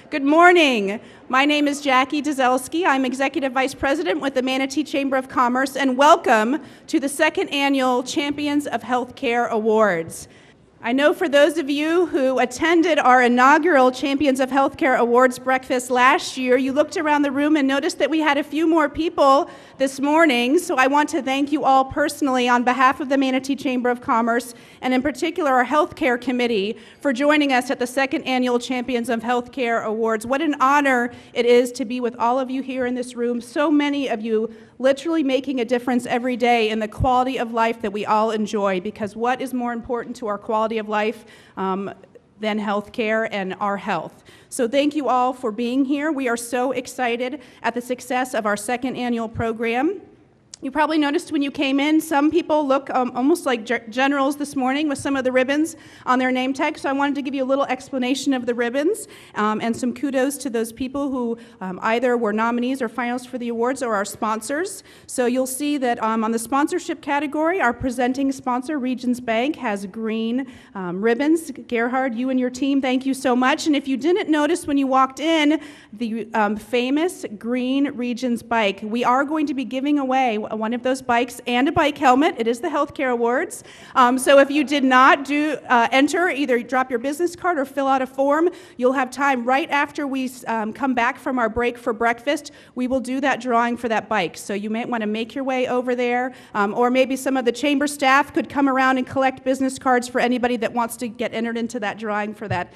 Good morning. My name is Jackie Dzelski. I'm Executive Vice President with the Manatee Chamber of Commerce, and welcome to the second annual Champions of Healthcare Awards. I know for those of you who attended our inaugural Champions of Healthcare Awards breakfast last year, you looked around the room and noticed that we had a few more people this morning, so I want to thank you all personally on behalf of the Manatee Chamber of Commerce, and in particular our Healthcare Committee, for joining us at the second annual Champions of Healthcare Awards. What an honor it is to be with all of you here in this room, so many of you literally making a difference every day in the quality of life that we all enjoy, because what is more important to our quality of life than healthcare and our health? So thank you all for being here. We are so excited at the success of our second annual program. You probably noticed when you came in, some people look almost like generals this morning with some of the ribbons on their name tag. So I wanted to give you a little explanation of the ribbons and some kudos to those people who either were nominees or finalists for the awards or our sponsors. So you'll see that on the sponsorship category, our presenting sponsor, Regions Bank, has green ribbons. Gerhard, you and your team, thank you so much. And if you didn't notice when you walked in, the famous green Regions bike, we are going to be giving away one of those bikes and a bike helmet. It is the Healthcare Awards. So if you did not enter, either drop your business card or fill out a form, you'll have time right after we come back from our break for breakfast. We will do that drawing for that bike. So you might want to make your way over there, or maybe some of the chamber staff could come around and collect business cards for anybody that wants to get entered into that drawing for that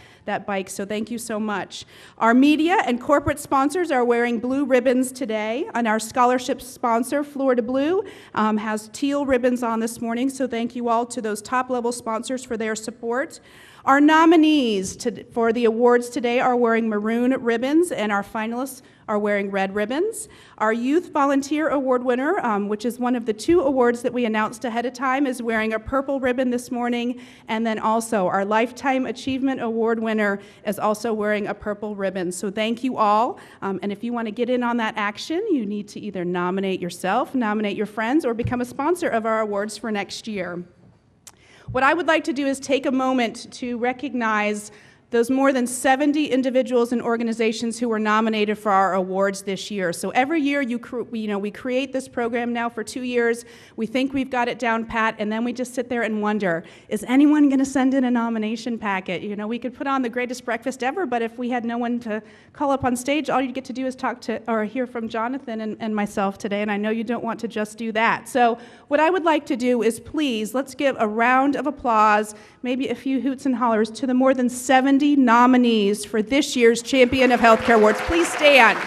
bike. So thank you so much. Our media and corporate sponsors are wearing blue ribbons today, and our scholarship sponsor, Florida Blue, has teal ribbons on this morning, so thank you all to those top-level sponsors for their support. Our nominees for the awards today are wearing maroon ribbons, and our finalists are wearing red ribbons. Our Youth Volunteer Award winner, which is one of the 2 awards that we announced ahead of time, is wearing a purple ribbon this morning, and then also our Lifetime Achievement Award winner is also wearing a purple ribbon. So thank you all, and if you want to get in on that action, you need to either nominate yourself, nominate your friends, or become a sponsor of our awards for next year. What I would like to do is take a moment to recognize those more than 70 individuals and organizations who were nominated for our awards this year. So every year we create this program now for 2 years. We think we've got it down pat, and then we just sit there and wonder, is anyone going to send in a nomination packet? We could put on the greatest breakfast ever, but if we had no one to call up on stage, all you get to do is talk to or hear from Jonathan and myself today, and I know you don't want to just do that. So what I would like to do is please, let's give a round of applause, maybe a few hoots and hollers, to the more than 70 nominees for this year's Champion of Healthcare Awards. Please stand.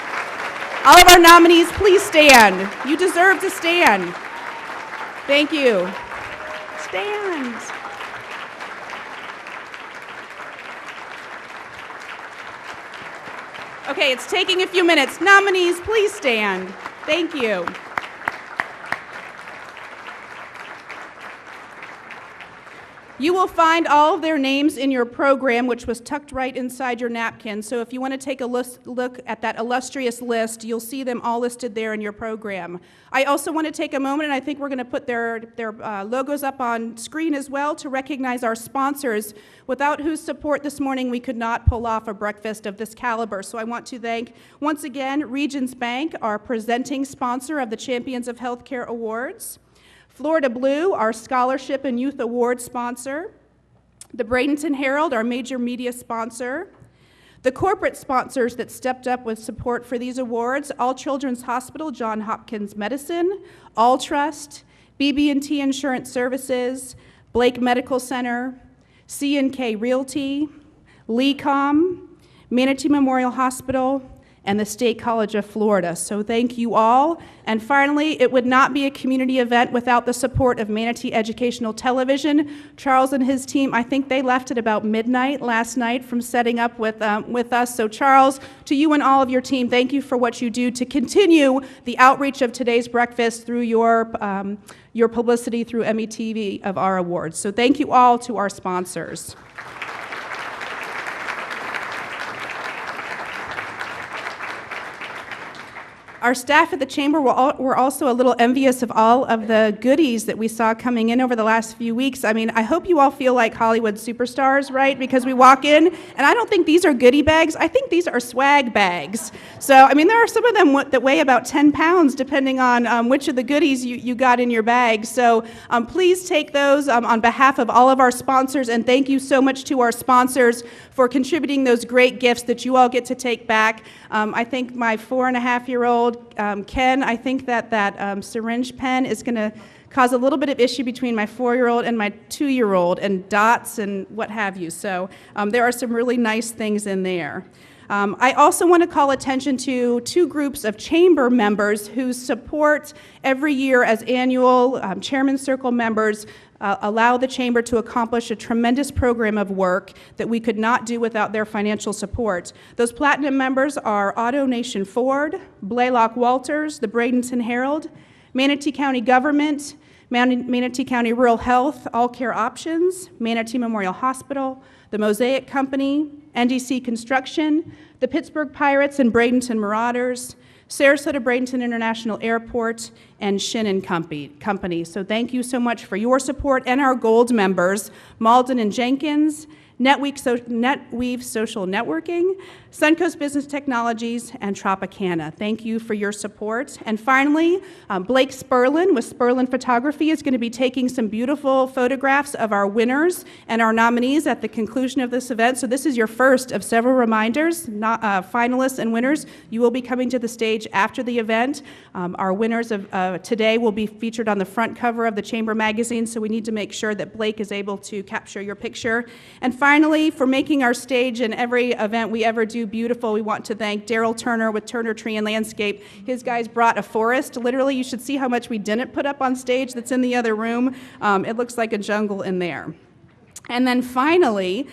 All of our nominees, please stand. You deserve to stand. Thank you. Stand. Okay, it's taking a few minutes. Nominees, please stand. Thank you. You will find all of their names in your program, which was tucked right inside your napkin. So if you want to take a look at that illustrious list, you'll see them all listed there in your program. I also want to take a moment, and I think we're going to put their logos up on screen as well, to recognize our sponsors, without whose support this morning we could not pull off a breakfast of this caliber. So I want to thank, once again, Regions Bank, our presenting sponsor of the Champions of Healthcare Awards; Florida Blue, our Scholarship and Youth Award sponsor; the Bradenton Herald, our major media sponsor; the corporate sponsors that stepped up with support for these awards: All Children's Hospital, Johns Hopkins Medicine; All Trust, BB&T Insurance Services, Blake Medical Center, C&K Realty, LECOM, Manatee Memorial Hospital, and the State College of Florida. So thank you all. And finally, it would not be a community event without the support of Manatee Educational Television. Charles and his team, I think they left at about midnight last night from setting up with us. So Charles, to you and all of your team, thank you for what you do to continue the outreach of today's breakfast through your publicity through METV of our awards. So thank you all to our sponsors. Our staff at the Chamber were also a little envious of all of the goodies that we saw coming in over the last few weeks. I mean, I hope you all feel like Hollywood superstars, right? Because we walk in, and I don't think these are goodie bags. I think these are swag bags. So, I mean, there are some of them that weigh about 10 pounds, depending on which of the goodies you got in your bag. So please take those on behalf of all of our sponsors, and thank you so much to our sponsors for contributing those great gifts that you all get to take back. I think my 4.5-year-old Ken, I think that syringe pen is going to cause a little bit of issue between my 4-year-old and my 2-year-old, and dots and what have you. So there are some really nice things in there. I also want to call attention to 2 groups of Chamber members who support every year as annual Chairman's Circle members allow the Chamber to accomplish a tremendous program of work that we could not do without their financial support. Those Platinum members are Auto Nation Ford, Blaylock Walters, the Bradenton Herald, Manatee County Government, Manatee County Rural Health, All Care Options, Manatee Memorial Hospital, the Mosaic Company, NDC Construction, the Pittsburgh Pirates and Bradenton Marauders, Sarasota Bradenton International Airport, and Shin & Company. So thank you so much for your support, and our gold members, Malden and Jenkins, NetWeave Social Networking, Suncoast Business Technologies, and Tropicana. Thank you for your support. And finally, Blake Sperlin with Sperlin Photography is going to be taking some beautiful photographs of our winners and our nominees at the conclusion of this event. So this is your first of several reminders. Finalists and winners, you will be coming to the stage after the event. Our winners of today will be featured on the front cover of the Chamber magazine, so we need to make sure that Blake is able to capture your picture. And finally, for making our stage and every event we ever do beautiful, we want to thank Daryl Turner with Turner Tree and Landscape. His guys brought a forest. Literally, you should see how much we didn't put up on stage that's in the other room. It looks like a jungle in there. And then finally,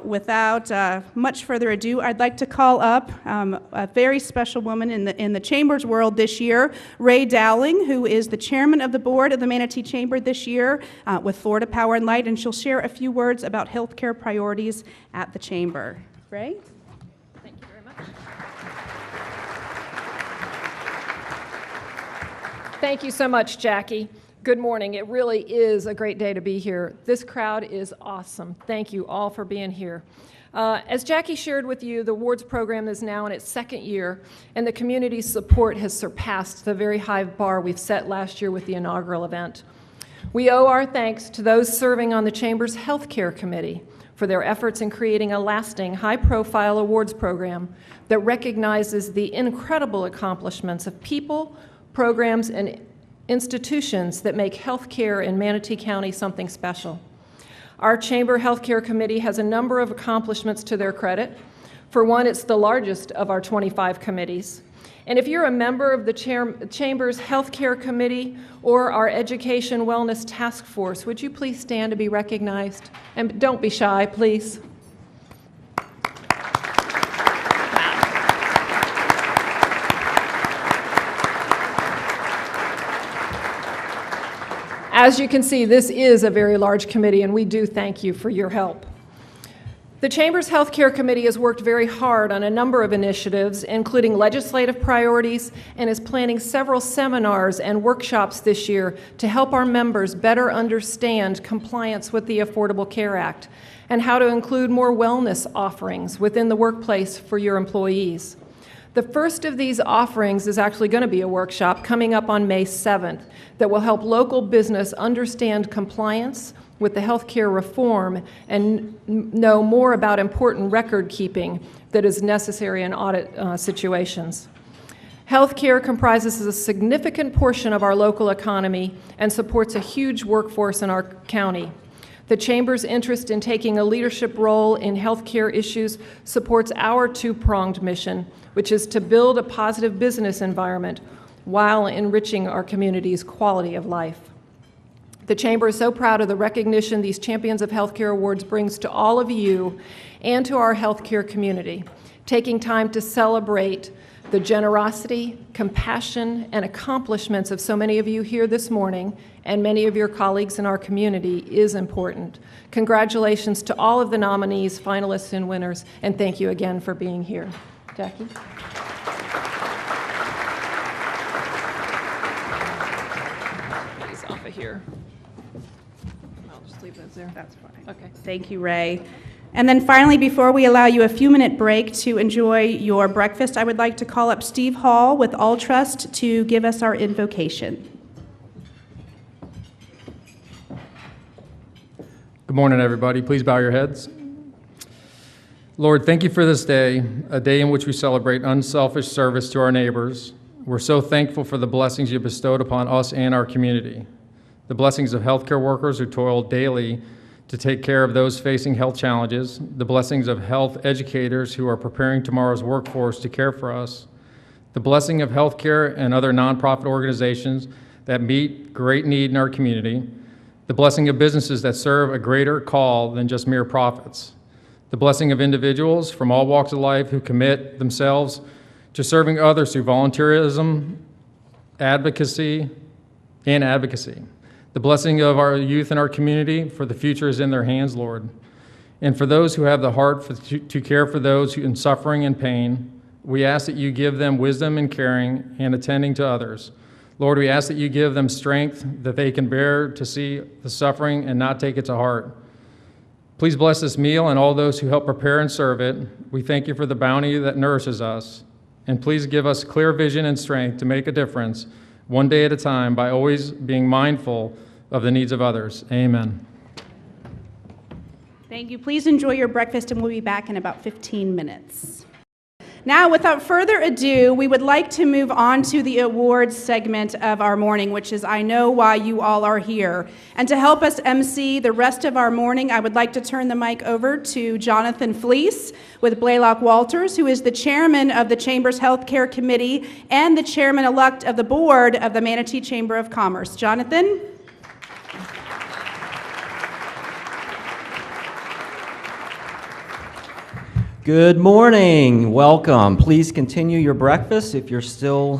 without much further ado, I'd like to call up a very special woman in the Chamber's world this year, Ray Dowling, who is the chairman of the board of the Manatee Chamber this year with Florida Power and Light, and she'll share a few words about healthcare priorities at the Chamber. Ray? Thank you very much. Thank you so much, Jackie. Good morning. It really is a great day to be here. This crowd is awesome. Thank you all for being here. As Jackie shared with you, the awards program is now in its 2nd year, and the community's support has surpassed the very high bar we've set last year with the inaugural event. We owe our thanks to those serving on the Chamber's Healthcare Committee for their efforts in creating a lasting, high-profile awards program that recognizes the incredible accomplishments of people, programs, and institutions that make healthcare in Manatee County something special. Our Chamber Healthcare Committee has a number of accomplishments to their credit. For one, it's the largest of our 25 committees. And if you're a member of the Chamber's Healthcare Committee or our Education Wellness Task Force, would you please stand to be recognized? And don't be shy, please. As you can see, this is a very large committee, and we do thank you for your help. The Chamber's Healthcare Committee has worked very hard on a number of initiatives, including legislative priorities, and is planning several seminars and workshops this year to help our members better understand compliance with the Affordable Care Act and how to include more wellness offerings within the workplace for your employees. The first of these offerings is actually going to be a workshop coming up on May 7th that will help local business understand compliance with the healthcare reform and know more about important record keeping that is necessary in audit situations. Healthcare comprises a significant portion of our local economy and supports a huge workforce in our county. The Chamber's interest in taking a leadership role in healthcare issues supports our two-pronged mission, which is to build a positive business environment while enriching our community's quality of life. The Chamber is so proud of the recognition these Champions of Healthcare Awards brings to all of you and to our healthcare community, taking time to celebrate the generosity, compassion, and accomplishments of so many of you here this morning and many of your colleagues in our community is important. Congratulations to all of the nominees, finalists, and winners, and thank you again for being here. Jackie? These off of here. I'll just leave those there. That's fine. Okay. Thank you, Ray. And then finally, before we allow you a few-minute break to enjoy your breakfast, I would like to call up Steve Hall with All Trust to give us our invocation. Good morning, everybody. Please bow your heads. Lord, thank you for this day, a day in which we celebrate unselfish service to our neighbors. We're so thankful for the blessings you bestowed upon us and our community, the blessings of healthcare workers who toil daily to take care of those facing health challenges, the blessings of health educators who are preparing tomorrow's workforce to care for us, the blessing of healthcare and other nonprofit organizations that meet great need in our community, the blessing of businesses that serve a greater call than just mere profits, the blessing of individuals from all walks of life who commit themselves to serving others through volunteerism, advocacy, the blessing of our youth in our community, for the future is in their hands, Lord. And for those who have the heart to care for those who in suffering and pain, we ask that you give them wisdom in caring and attending to others. Lord, we ask that you give them strength that they can bear to see the suffering and not take it to heart. Please bless this meal and all those who help prepare and serve it. We thank you for the bounty that nourishes us. And please give us clear vision and strength to make a difference one day at a time by always being mindful of the needs of others. Amen. Thank you. Please enjoy your breakfast, and we'll be back in about 15 minutes. Now, without further ado, we would like to move on to the awards segment of our morning, which is I Know Why You All Are Here. And to help us MC the rest of our morning, I would like to turn the mic over to Jonathan Fleece with Blaylock Walters, who is the chairman of the Chamber's Healthcare Committee and the chairman-elect of the board of the Manatee Chamber of Commerce. Jonathan? Good morning. Welcome. Please continue your breakfast if you're still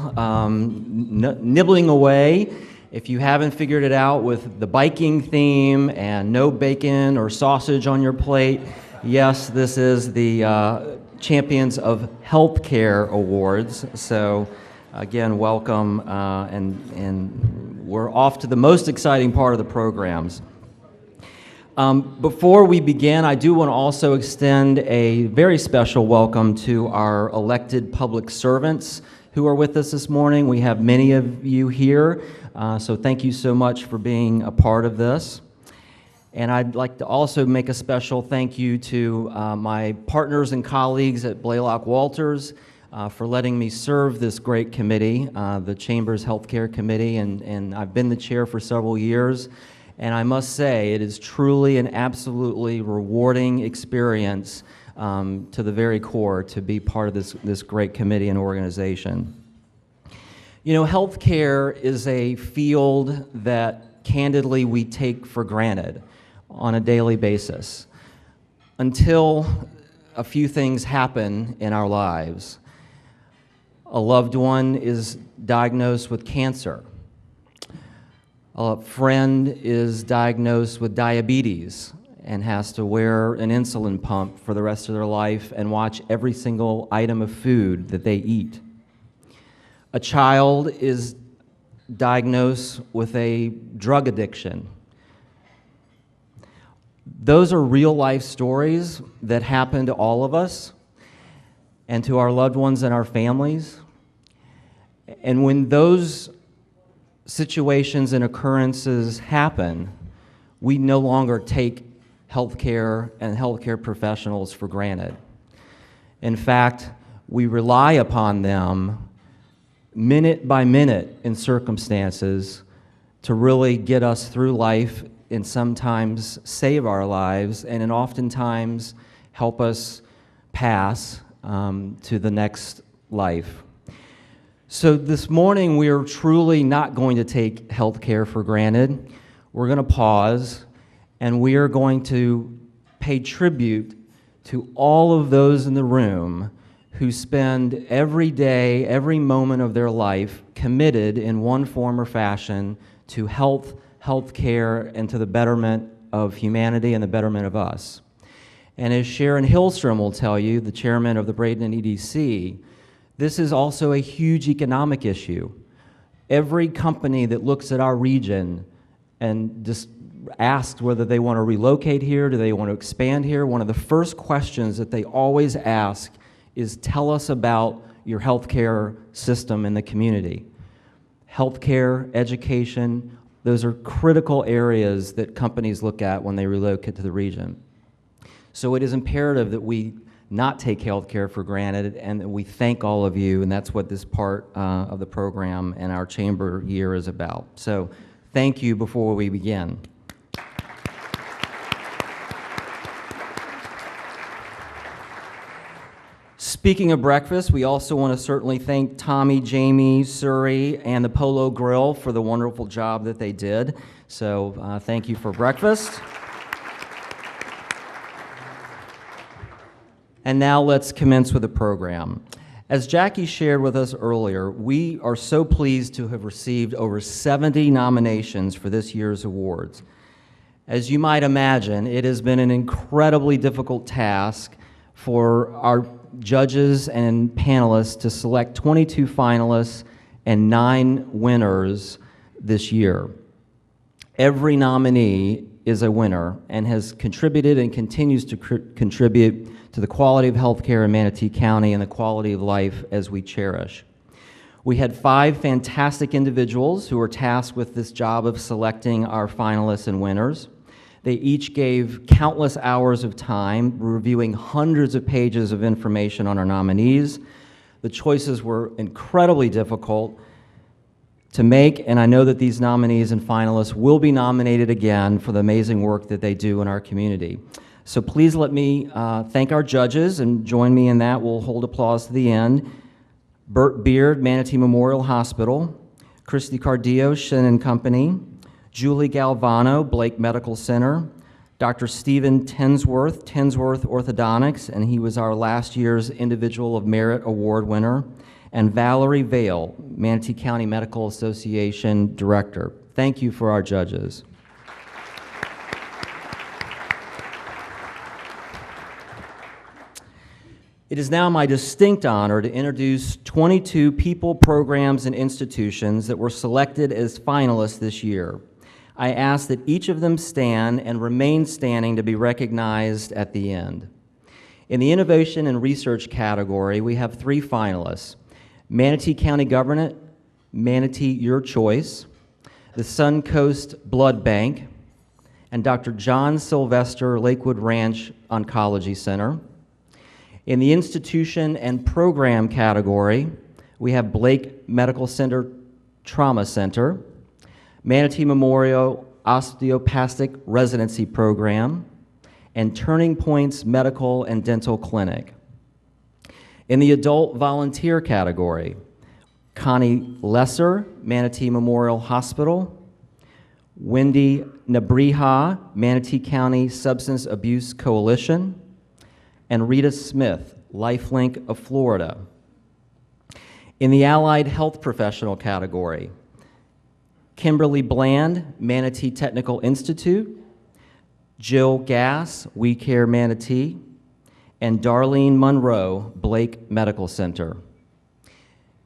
nibbling away. If you haven't figured it out with the biking theme and no bacon or sausage on your plate, yes, this is the Champions of Healthcare Awards. So again, welcome, and we're off to the most exciting part of the programs. Before we begin, I do want to also extend a very special welcome to our elected public servants who are with us this morning. We have many of you here, so thank you so much for being a part of this. And I'd like to also make a special thank you to my partners and colleagues at Blaylock Walters for letting me serve this great committee, the Chamber's Healthcare Committee, and I've been the chair for several years. And I must say, it is truly an absolutely rewarding experience to the very core to be part of this great committee and organization. You know, healthcare is a field that candidly we take for granted on a daily basis until a few things happen in our lives. A loved one is diagnosed with cancer. A friend is diagnosed with diabetes and has to wear an insulin pump for the rest of their life and watch every single item of food that they eat. A child is diagnosed with a drug addiction. Those are real life stories that happen to all of us and to our loved ones and our families. And when those situations and occurrences happen, we no longer take healthcare and healthcare professionals for granted. In fact, we rely upon them minute by minute in circumstances to really get us through life and sometimes save our lives and oftentimes help us pass to the next life. So this morning, we are truly not going to take healthcare for granted. We're going to pause, and we are going to pay tribute to all of those in the room who spend every day, every moment of their life committed in one form or fashion to healthcare, and to the betterment of humanity and the betterment of us. And as Sharon Hillstrom will tell you, the chairman of the Braden EDC, this is also a huge economic issue. Every company that looks at our region and just asks whether they want to relocate here, do they want to expand here, one of the first questions that they always ask is, tell us about your healthcare system in the community. Healthcare, education, those are critical areas that companies look at when they relocate to the region. So it is imperative that we not take healthcare for granted, and that we thank all of you, and that's what this part of the program and our chamber year is about. So thank you before we begin. Speaking of breakfast, we also want to certainly thank Tommy, Jamie, Suri, and the Polo Grill for the wonderful job that they did. So thank you for breakfast. And now let's commence with the program. As Jackie shared with us earlier, we are so pleased to have received over 70 nominations for this year's awards. As you might imagine, it has been an incredibly difficult task for our judges and panelists to select 22 finalists and 9 winners this year. Every nominee is a winner and has contributed and continues to contribute to the quality of healthcare in Manatee County and the quality of life as we cherish. We had 5 fantastic individuals who were tasked with this job of selecting our finalists and winners. They each gave countless hours of time reviewing hundreds of pages of information on our nominees. The choices were incredibly difficult to make, and I know that these nominees and finalists will be nominated again for the amazing work that they do in our community. So please let me thank our judges, and join me in that. We'll hold applause to the end. Bert Beard, Manatee Memorial Hospital. Christy Cardillo, Shin & Company. Julie Galvano, Blake Medical Center. Dr. Stephen Tensworth, Tensworth Orthodontics, and he was our last year's Individual of Merit Award winner. And Valerie Vale, Manatee County Medical Association Director. Thank you for our judges. It is now my distinct honor to introduce 22 people, programs, and institutions that were selected as finalists this year. I ask that each of them stand and remain standing to be recognized at the end. In the Innovation and Research category, we have 3 finalists: Manatee County Government, Manatee Your Choice, the Suncoast Blood Bank, and Dr. John Sylvester Lakewood Ranch Oncology Center. In the Institution and Program category, we have Blake Medical Center Trauma Center, Manatee Memorial Osteopathic Residency Program, and Turning Points Medical and Dental Clinic. In the Adult Volunteer category, Connie Lesser, Manatee Memorial Hospital, Wendy Nabriha, Manatee County Substance Abuse Coalition, and Rita Smith, Lifelink of Florida. In the Allied Health Professional category, Kimberly Bland, Manatee Technical Institute, Jill Gass, We Care Manatee, and Darlene Monroe, Blake Medical Center.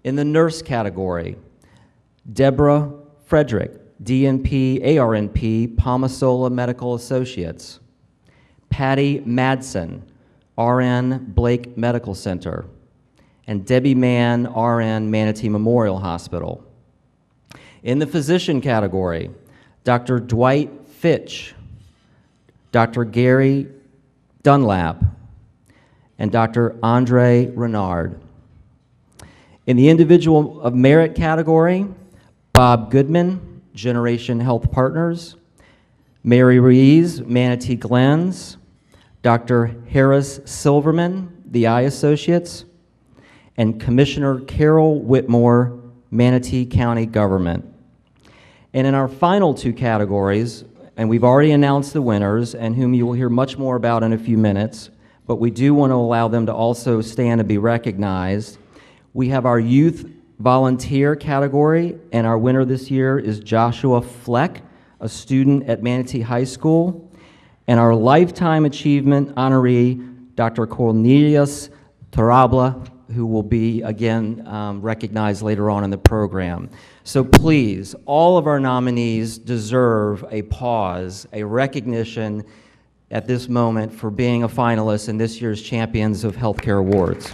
In the nurse category, Deborah Frederick, DNP, ARNP, Palmasola Medical Associates, Patty Madsen, RN, Blake Medical Center, and Debbie Mann, RN, Manatee Memorial Hospital. In the physician category, Dr. Dwight Fitch, Dr. Gary Dunlap, and Dr. Andre Renard. In the Individual of Merit category, Bob Goodman, Generation Health Partners, Mary Rees, Manatee Glens, Dr. Harris Silverman, the Eye Associates, and Commissioner Carol Whitmore, Manatee County Government. And in our final two categories, and we've already announced the winners, and whom you will hear much more about in a few minutes, but we do want to allow them to also stand and be recognized. We have our Youth Volunteer category, and our winner this year is Joshua Fleck, a student at Manatee High School, and our Lifetime Achievement honoree, Dr. Cornelius Tarabla, who will be, again, recognized later on in the program. So please, all of our nominees deserve a pause, a recognition at this moment for being a finalist in this year's Champions of Healthcare Awards.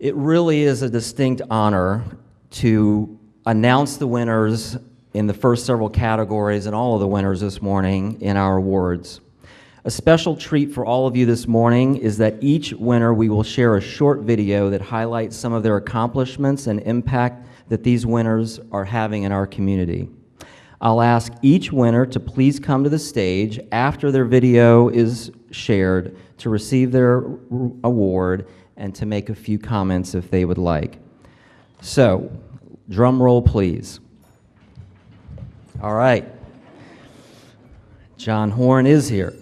It really is a distinct honor to announce the winners in the first several categories and all of the winners this morning in our awards. A special treat for all of you this morning is that each winner, we will share a short video that highlights some of their accomplishments and impact that these winners are having in our community. I'll ask each winner to please come to the stage after their video is shared to receive their award and to make a few comments if they would like. So, drum roll, please. All right. John Horn is here.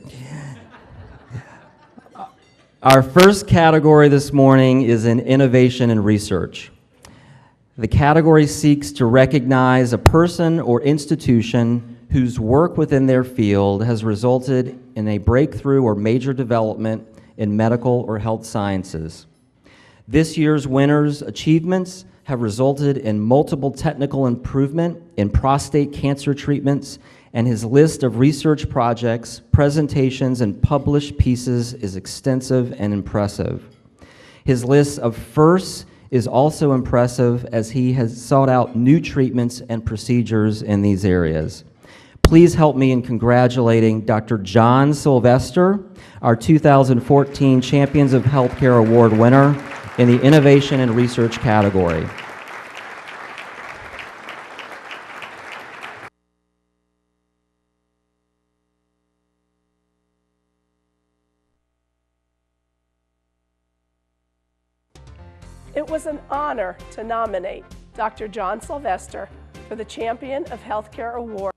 Our first category this morning is in innovation and research. The category seeks to recognize a person or institution whose work within their field has resulted in a breakthrough or major development in medical or health sciences. This year's winners' achievements have resulted in multiple technical improvement in prostate cancer treatments, and his list of research projects, presentations, and published pieces is extensive and impressive. His list of firsts is also impressive as he has sought out new treatments and procedures in these areas. Please help me in congratulating Dr. John Sylvester, our 2014 Champions of Healthcare Award winner in the Innovation and Research category. It was an honor to nominate Dr. John Sylvester for the Champion of Healthcare Award.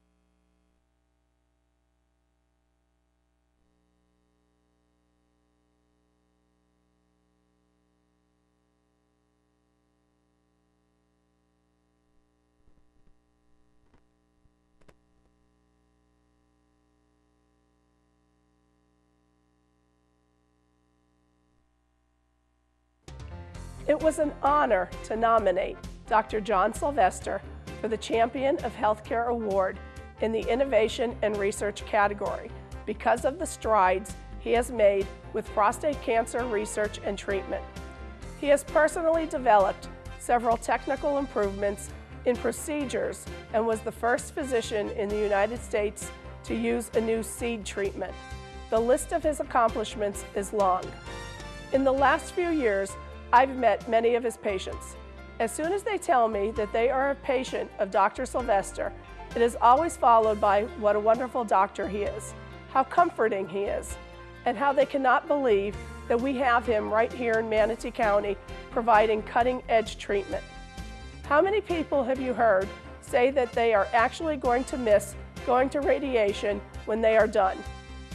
It was an honor to nominate Dr. John Sylvester for the Champion of Healthcare Award in the Innovation and Research category because of the strides he has made with prostate cancer research and treatment. He has personally developed several technical improvements in procedures and was the first physician in the United States to use a new seed treatment. The list of his accomplishments is long. In the last few years, I've met many of his patients. As soon as they tell me that they are a patient of Dr. Sylvester, it is always followed by what a wonderful doctor he is, how comforting he is, and how they cannot believe that we have him right here in Manatee County providing cutting-edge treatment. How many people have you heard say that they are actually going to miss going to radiation when they are done?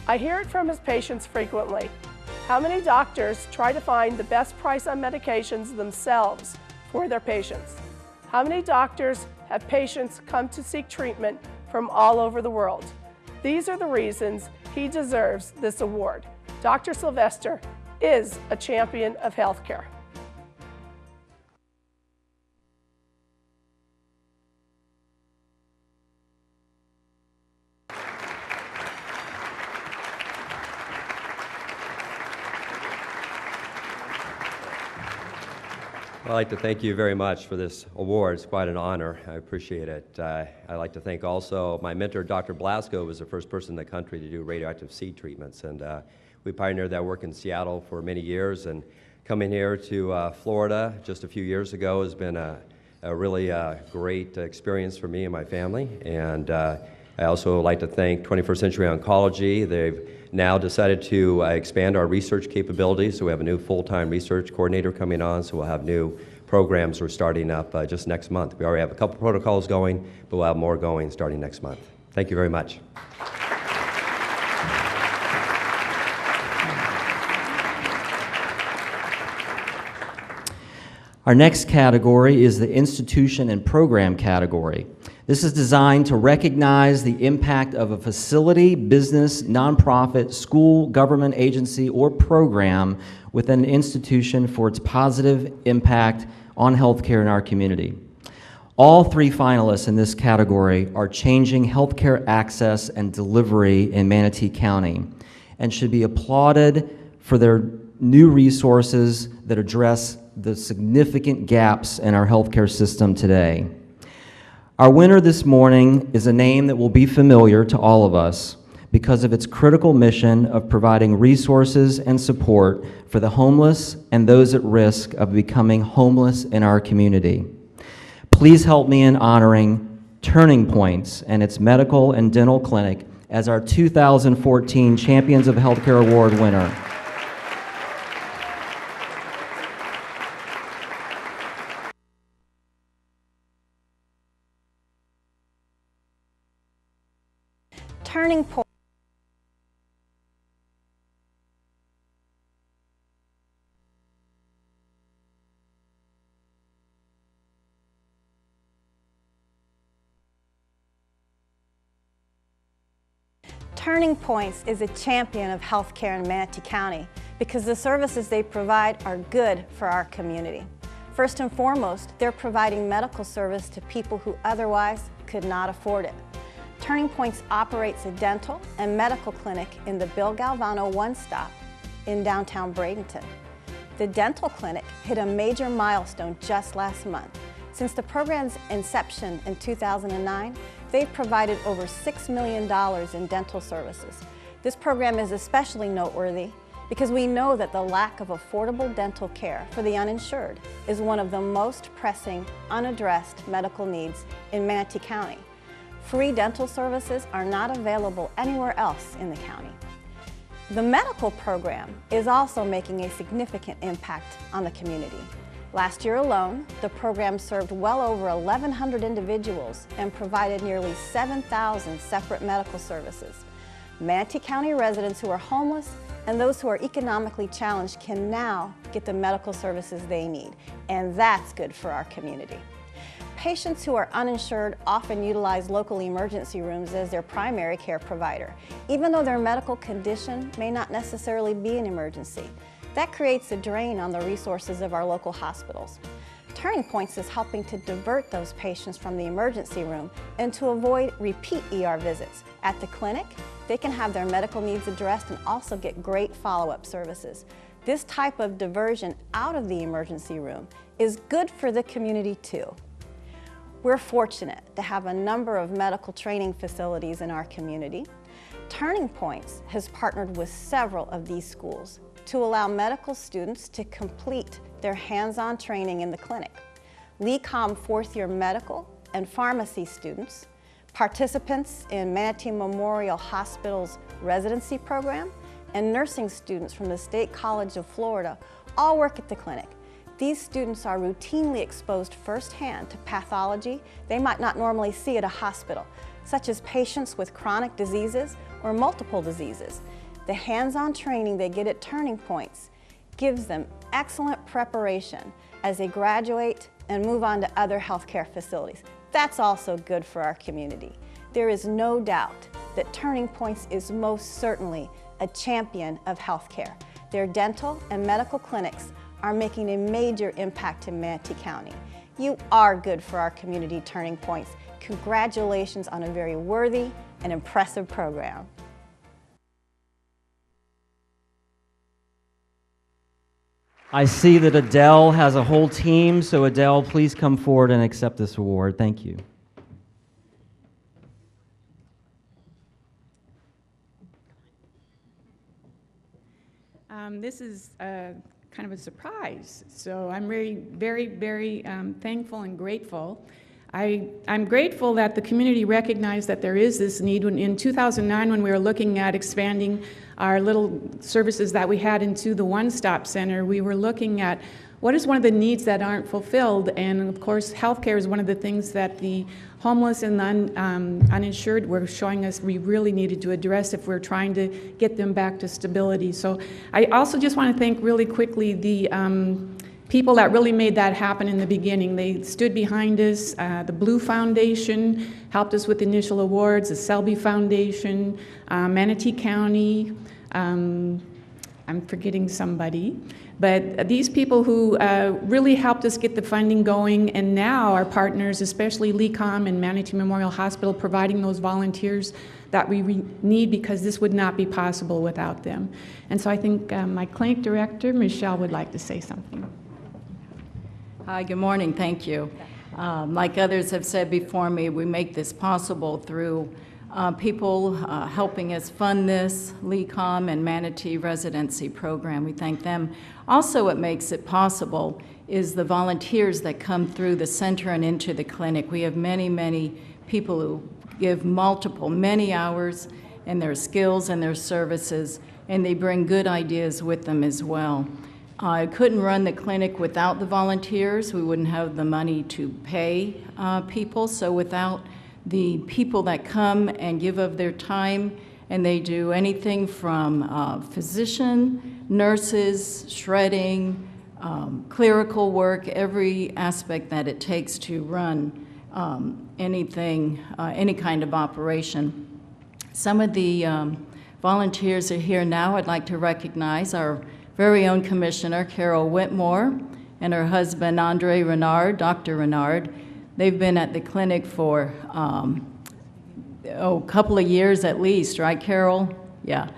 I hear it from his patients frequently. How many doctors try to find the best price on medications themselves for their patients? How many doctors have patients come to seek treatment from all over the world? These are the reasons he deserves this award. Dr. Sylvester is a champion of healthcare. I'd like to thank you very much for this award. It's quite an honor. I appreciate it. I'd like to thank also my mentor, Dr. Blasco, who was the first person in the country to do radioactive seed treatments. And we pioneered that work in Seattle for many years. And coming here to Florida just a few years ago has been a a really great experience for me and my family. And I also would like to thank 21st Century Oncology. They've now decided to expand our research capabilities, so we have a new full-time research coordinator coming on, so we'll have new programs we're starting up just next month. We already have a couple protocols going, but we'll have more going starting next month. Thank you very much. Our next category is the institution and program category. This is designed to recognize the impact of a facility, business, nonprofit, school, government agency, or program within an institution for its positive impact on healthcare in our community. All three finalists in this category are changing healthcare access and delivery in Manatee County and should be applauded for their new resources that address the significant gaps in our healthcare system today. Our winner this morning is a name that will be familiar to all of us because of its critical mission of providing resources and support for the homeless and those at risk of becoming homeless in our community. Please help me in honoring Turning Points and its medical and dental clinic as our 2014 Champions of Healthcare Award winner. Turning Point. Turning Points is a champion of healthcare in Manatee County because the services they provide are good for our community. First and foremost, they're providing medical service to people who otherwise could not afford it. Turning Points operates a dental and medical clinic in the Bill Galvano One Stop in downtown Bradenton. The dental clinic hit a major milestone just last month. Since the program's inception in 2009, they've provided over $6 million in dental services. This program is especially noteworthy because we know that the lack of affordable dental care for the uninsured is one of the most pressing, unaddressed medical needs in Manatee County. Free dental services are not available anywhere else in the county. The medical program is also making a significant impact on the community. Last year alone, the program served well over 1,100 individuals and provided nearly 7,000 separate medical services. Manatee County residents who are homeless and those who are economically challenged can now get the medical services they need, and that's good for our community. Patients who are uninsured often utilize local emergency rooms as their primary care provider, even though their medical condition may not necessarily be an emergency. That creates a drain on the resources of our local hospitals. Turning Points is helping to divert those patients from the emergency room and to avoid repeat ER visits. At the clinic, they can have their medical needs addressed and also get great follow-up services. This type of diversion out of the emergency room is good for the community too. We're fortunate to have a number of medical training facilities in our community. Turning Points has partnered with several of these schools to allow medical students to complete their hands-on training in the clinic. LECOM fourth-year medical and pharmacy students, participants in Manatee Memorial Hospital's residency program, and nursing students from the State College of Florida all work at the clinic. These students are routinely exposed firsthand to pathology they might not normally see at a hospital, such as patients with chronic diseases or multiple diseases. The hands-on training they get at Turning Points gives them excellent preparation as they graduate and move on to other healthcare facilities. That's also good for our community. There is no doubt that Turning Points is most certainly a champion of healthcare. Their dental and medical clinics are making a major impact in Manatee County. You are good for our community, Turning Points. Congratulations on a very worthy and impressive program. I see that Adele has a whole team, so Adele, please come forward and accept this award. Thank you. This is kind of a surprise. So I'm very thankful and grateful. I'm grateful that the community recognized that there is this need. In 2009, when we were looking at expanding our little services that we had into the one-stop center, we were looking at what is one of the needs that aren't fulfilled, and of course healthcare is one of the things that the homeless and uninsured were showing us we really needed to address if we're trying to get them back to stability. So I also just want to thank really quickly the people that really made that happen in the beginning. They stood behind us. The Blue Foundation helped us with initial awards, the Selby Foundation, Manatee County, I'm forgetting somebody. But these people who really helped us get the funding going, and now our partners, especially LECOM and Manatee Memorial Hospital, providing those volunteers that we need, because this would not be possible without them. And so I think my clinic director, Michelle, would like to say something. Hi, good morning. Thank you. Like others have said before me, we make this possible through people helping us fund this, LECOM and Manatee residency program. We thank them. Also, what makes it possible is the volunteers that come through the center and into the clinic. We have many people who give many hours in their skills and their services, and they bring good ideas with them as well. I couldn't run the clinic without the volunteers. We wouldn't have the money to pay people, so without the people that come and give of their time, and they do anything from physician, nurses, shredding, clerical work, every aspect that it takes to run anything, any kind of operation. Some of the volunteers are here now. I'd like to recognize our very own commissioner, Carol Whitmore, and her husband, Andre Renard, Dr. Renard. They've been at the clinic for a couple of years at least, right, Carol? Yeah.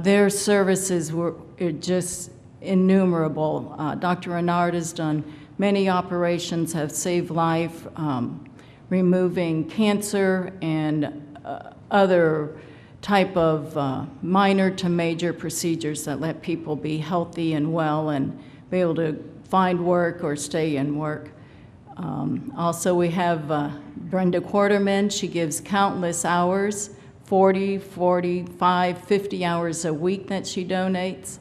Their services were just innumerable. Dr. Renard has done many operations, have saved life, removing cancer and other type of minor to major procedures that let people be healthy and well and be able to find work or stay in work. Also, we have Brenda Quarterman. She gives countless hours, 40, 45, 50 hours a week that she donates.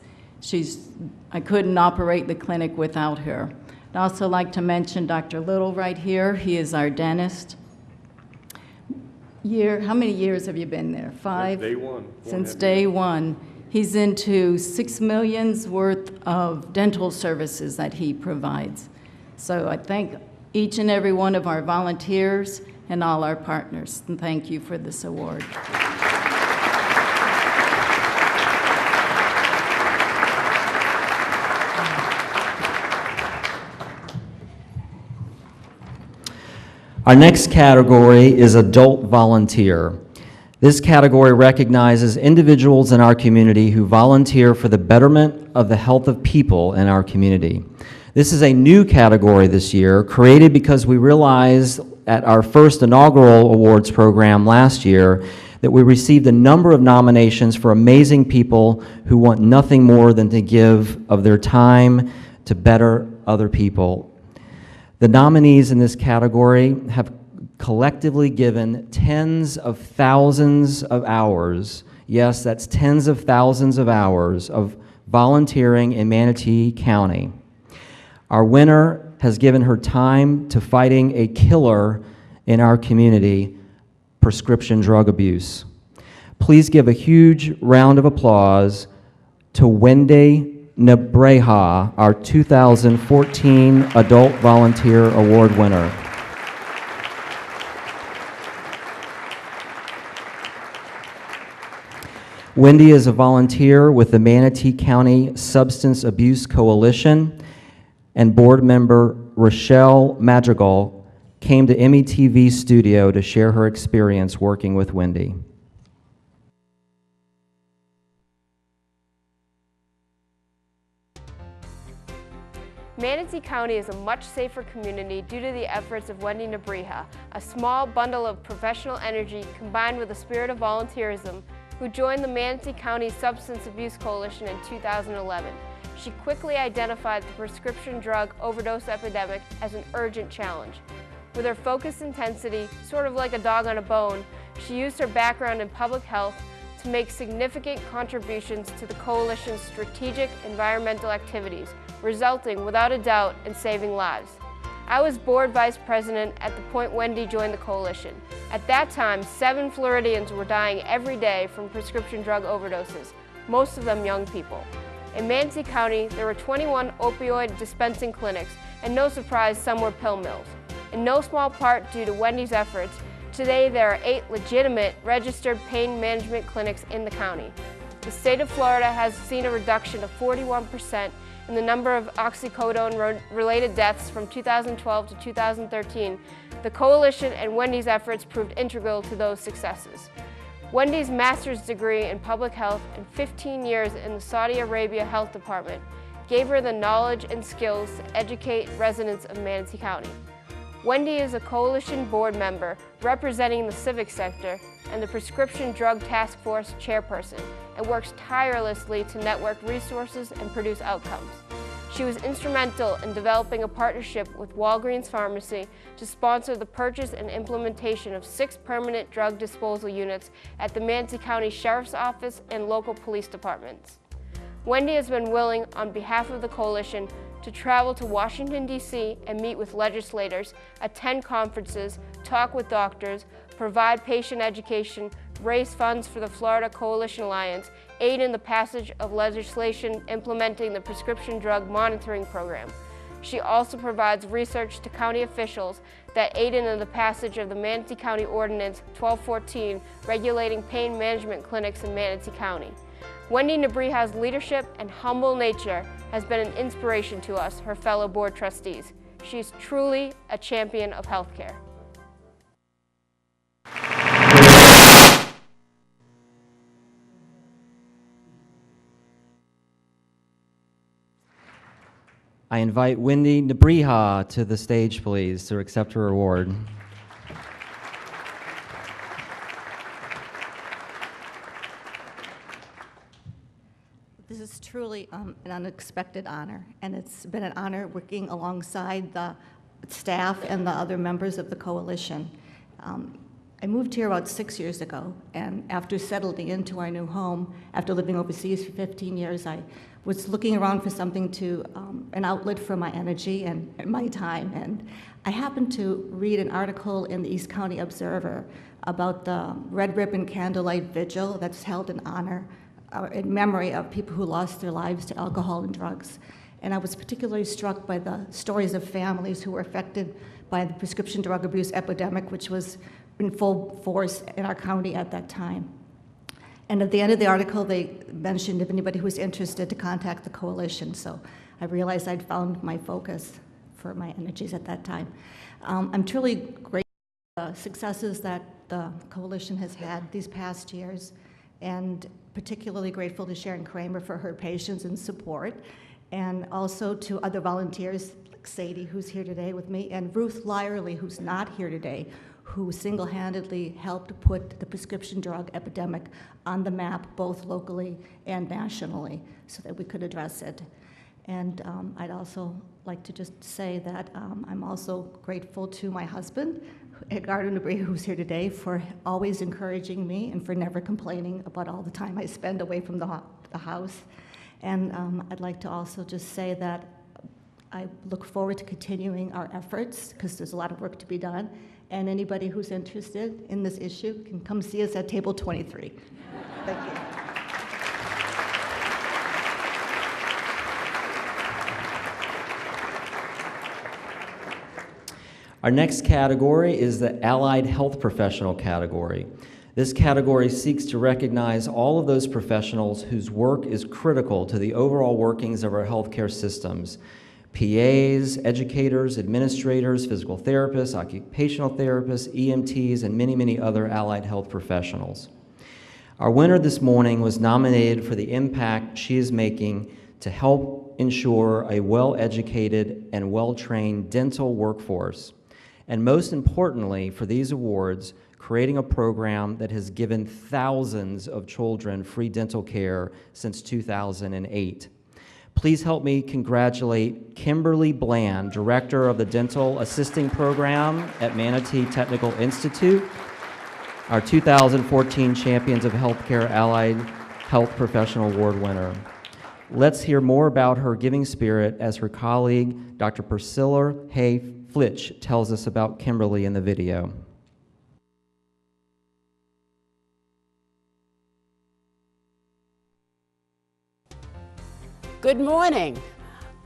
I couldn't operate the clinic without her. I'd also like to mention Dr. Little right here. He is our dentist. How many years have you been there? 5? Day one. Since day one. He's into $6 million's worth of dental services that he provides. So I thank each and every one of our volunteers and all our partners, and thank you for this award. Our next category is adult volunteer. This category recognizes individuals in our community who volunteer for the betterment of the health of people in our community. This is a new category this year, created because we realized at our first inaugural awards program last year that we received a number of nominations for amazing people who want nothing more than to give of their time to better other people. The nominees in this category have collectively given tens of thousands of hours, yes, that's tens of thousands of hours of volunteering in Manatee County. Our winner has given her time to fighting a killer in our community, prescription drug abuse. Please give a huge round of applause to Wendy Nebreha, our 2014 Adult Volunteer Award winner. Wendy is a volunteer with the Manatee County Substance Abuse Coalition, and board member Rochelle Madrigal came to METV studio to share her experience working with Wendy. Manatee County is a much safer community due to the efforts of Wendy Nebreha, a small bundle of professional energy combined with a spirit of volunteerism, who joined the Manatee County Substance Abuse Coalition in 2011. she quickly identified the prescription drug overdose epidemic as an urgent challenge. With her focused intensity, sort of like a dog on a bone, she used her background in public health to make significant contributions to the Coalition's strategic environmental activities, resulting, without a doubt, in saving lives. I was board vice president at the point Wendy joined the Coalition. At that time, 7 Floridians were dying every day from prescription drug overdoses, most of them young people. In Manatee County, there were 21 opioid dispensing clinics, and no surprise, some were pill mills. In no small part due to Wendy's efforts, today there are 8 legitimate registered pain management clinics in the county. The state of Florida has seen a reduction of 41% in the number of oxycodone-related deaths from 2012 to 2013. The Coalition and Wendy's efforts proved integral to those successes. Wendy's master's degree in public health and 15 years in the Saudi Arabia Health Department gave her the knowledge and skills to educate residents of Manatee County. Wendy is a Coalition board member representing the civic sector and the Prescription Drug Task Force chairperson, and works tirelessly to network resources and produce outcomes. She was instrumental in developing a partnership with Walgreens Pharmacy to sponsor the purchase and implementation of 6 permanent drug disposal units at the Manatee County Sheriff's Office and local police departments. Wendy has been willing, on behalf of the Coalition, to travel to Washington, D.C. and meet with legislators, attend conferences, talk with doctors, provide patient education, raise funds for the Florida Coalition Alliance, aid in the passage of legislation implementing the Prescription Drug Monitoring Program. She also provides research to county officials that aid in the passage of the Manatee County Ordinance 1214 regulating pain management clinics in Manatee County. Wendy Nebriha's leadership and humble nature has been an inspiration to us, her fellow board trustees. She's truly a champion of healthcare. I invite Wendy Nebriha to the stage, please, to accept her award. This is truly an unexpected honor, and it's been an honor working alongside the staff and the other members of the Coalition. I moved here about 6 years ago, and after settling into our new home, after living overseas for 15 years, I was looking around for something to, an outlet for my energy and my time, and I happened to read an article in the East County Observer about the Red Ribbon Candlelight Vigil that's held in honor, in memory of people who lost their lives to alcohol and drugs. And I was particularly struck by the stories of families who were affected by the prescription drug abuse epidemic, which was in full force in our county at that time. And at the end of the article, they mentioned if anybody who was interested to contact the Coalition. So I realized I'd found my focus for my energies at that time. I'm truly grateful for the successes that the Coalition has had these past years, and particularly grateful to Sharon Kramer for her patience and support, and also to other volunteers like Sadie, who's here today with me, and Ruth Lyerly, who's not here today, who single-handedly helped put the prescription drug epidemic on the map, both locally and nationally, so that we could address it. And I'd also like to just say that I'm also grateful to my husband, Edgardo Nebriha, who's here today, for always encouraging me and for never complaining about all the time I spend away from the house. And I'd like to also just say that I look forward to continuing our efforts, because there's a lot of work to be done. And anybody who's interested in this issue can come see us at table 23. Thank you. Our next category is the Allied Health Professional category. This category seeks to recognize all of those professionals whose work is critical to the overall workings of our healthcare systems. PAs, educators, administrators, physical therapists, occupational therapists, EMTs, and many, many other allied health professionals. Our winner this morning was nominated for the impact she is making to help ensure a well-educated and well-trained dental workforce. And most importantly, for these awards, creating a program that has given thousands of children free dental care since 2008. Please help me congratulate Kimberly Bland, Director of the Dental Assisting Program at Manatee Technical Institute, our 2014 Champions of Healthcare Allied Health Professional Award winner. Let's hear more about her giving spirit as her colleague, Dr. Priscilla Hay Flitch, tells us about Kimberly in the video. Good morning.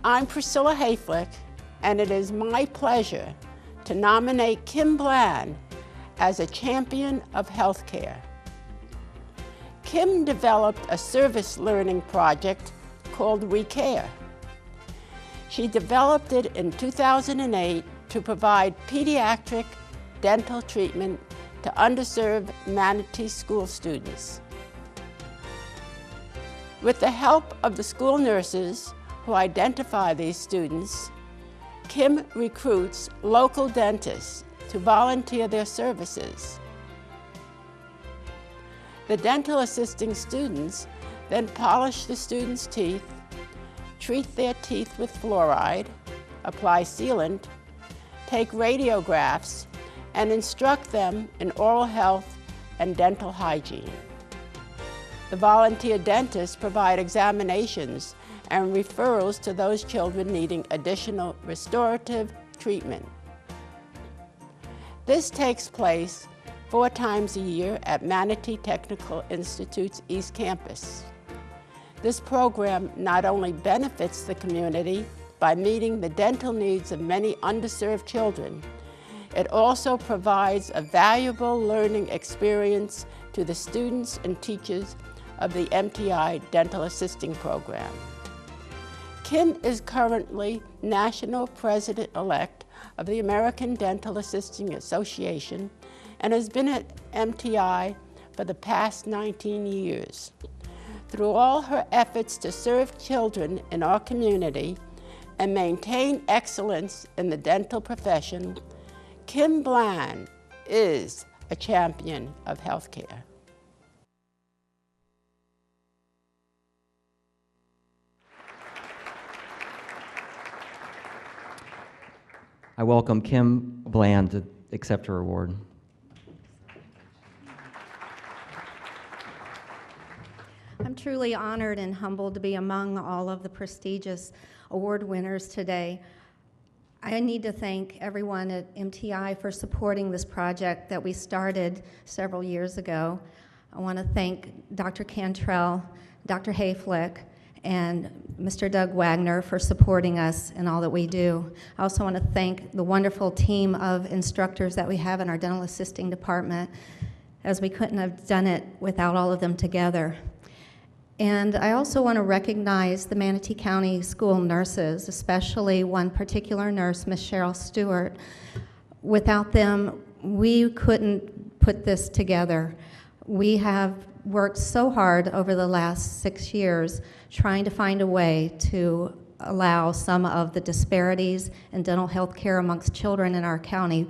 I'm Priscilla Hayflick, and it is my pleasure to nominate Kim Bland as a champion of healthcare. Kim developed a service learning project called We Care. She developed it in 2008 to provide pediatric dental treatment to underserved Manatee school students. With the help of the school nurses who identify these students, Kim recruits local dentists to volunteer their services. The dental assisting students then polish the students' teeth, treat their teeth with fluoride, apply sealant, take radiographs, and instruct them in oral health and dental hygiene. The volunteer dentists provide examinations and referrals to those children needing additional restorative treatment. This takes place 4 times a year at Manatee Technical Institute's East Campus. This program not only benefits the community by meeting the dental needs of many underserved children, it also provides a valuable learning experience to the students and teachers of the MTI Dental Assisting Program. Kim is currently National President-elect of the American Dental Assisting Association and has been at MTI for the past 19 years. Through all her efforts to serve children in our community and maintain excellence in the dental profession, Kim Bland is a champion of healthcare. I welcome Kim Bland to accept her award. I'm truly honored and humbled to be among all of the prestigious award winners today. I need to thank everyone at MTI for supporting this project that we started several years ago. I want to thank Dr. Cantrell, Dr. Hayflick, and Mr. Doug Wagner for supporting us in all that we do. I also want to thank the wonderful team of instructors that we have in our dental assisting department, as we couldn't have done it without all of them together. And I also want to recognize the Manatee County school nurses, especially one particular nurse, Miss Cheryl Stewart. Without them, we couldn't put this together. We have worked so hard over the last 6 years trying to find a way to allow some of the disparities in dental health care amongst children in our county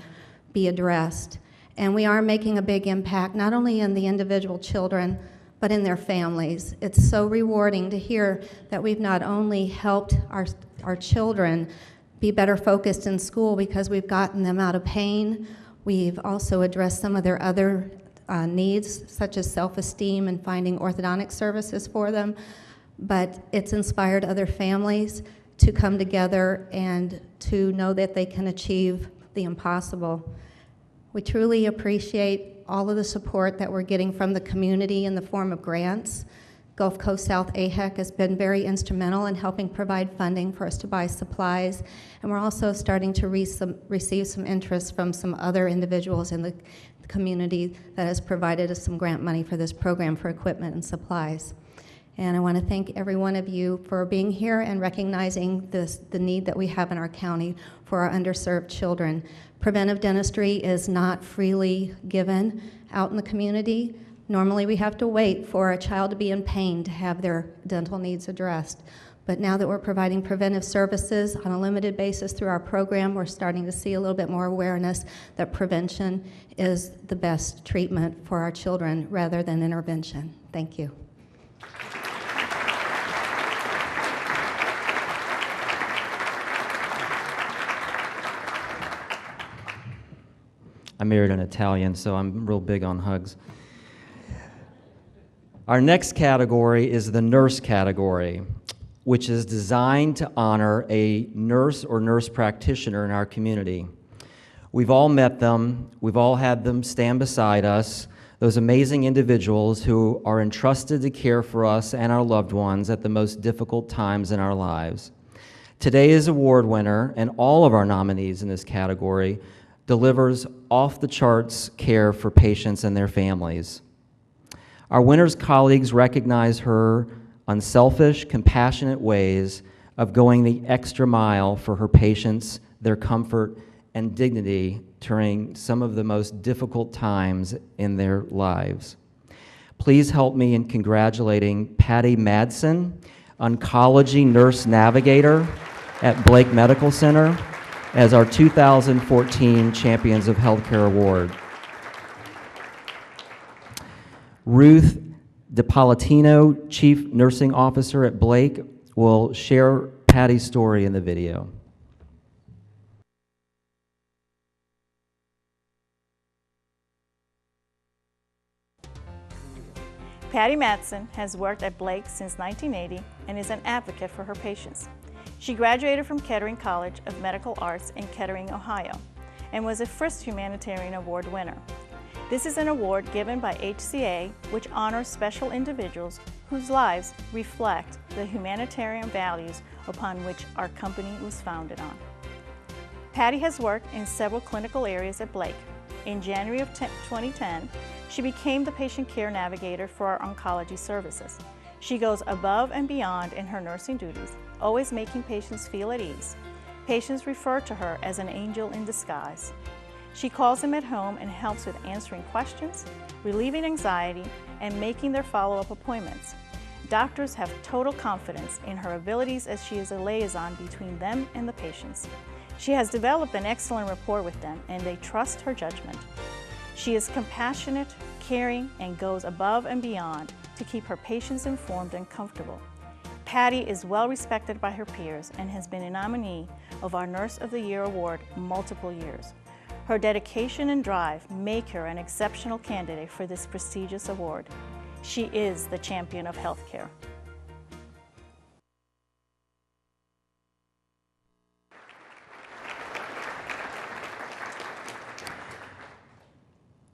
be addressed. And we are making a big impact, not only in the individual children, but in their families. It's so rewarding to hear that we've not only helped our children be better focused in school because we've gotten them out of pain, we've also addressed some of their other needs, such as self-esteem and finding orthodontic services for them, but it's inspired other families to come together and to know that they can achieve the impossible. We truly appreciate all of the support that we're getting from the community in the form of grants. Gulf Coast South AHEC has been very instrumental in helping provide funding for us to buy supplies, and we're also starting to receive some interest from some other individuals in the community that has provided us some grant money for this program for equipment and supplies. And I want to thank every one of you for being here and recognizing the need that we have in our county for our underserved children. Preventive dentistry is not freely given out in the community. Normally we have to wait for a child to be in pain to have their dental needs addressed. But now that we're providing preventive services on a limited basis through our program, we're starting to see a little bit more awareness that prevention is the best treatment for our children rather than intervention. Thank you. I married an Italian, so I'm real big on hugs. Our next category is the nurse category, which is designed to honor a nurse or nurse practitioner in our community. We've all met them, we've all had them stand beside us, those amazing individuals who are entrusted to care for us and our loved ones at the most difficult times in our lives. Today's award winner and all of our nominees in this category delivers off-the-charts care for patients and their families. Our winner's colleagues recognize her unselfish, compassionate ways of going the extra mile for her patients, their comfort, and dignity during some of the most difficult times in their lives. Please help me in congratulating Patty Madsen, Oncology Nurse Navigator at Blake Medical Center, as our 2014 Champions of Healthcare Award. Ruth DiPalatino, Chief Nursing Officer at Blake, will share Patty's story in the video. Patty Madsen has worked at Blake since 1980 and is an advocate for her patients. She graduated from Kettering College of Medical Arts in Kettering, Ohio, and was a first Humanitarian Award winner. This is an award given by HCA, which honors special individuals whose lives reflect the humanitarian values upon which our company was founded on. Patty has worked in several clinical areas at Blake. In January of 2010, she became the patient care navigator for our oncology services. She goes above and beyond in her nursing duties, always making patients feel at ease. Patients refer to her as an angel in disguise. She calls them at home and helps with answering questions, relieving anxiety, and making their follow-up appointments. Doctors have total confidence in her abilities as she is a liaison between them and the patients. She has developed an excellent rapport with them, and they trust her judgment. She is compassionate, caring, and goes above and beyond to keep her patients informed and comfortable. Patty is well respected by her peers and has been a nominee of our Nurse of the Year award multiple years. Her dedication and drive make her an exceptional candidate for this prestigious award. She is the champion of healthcare.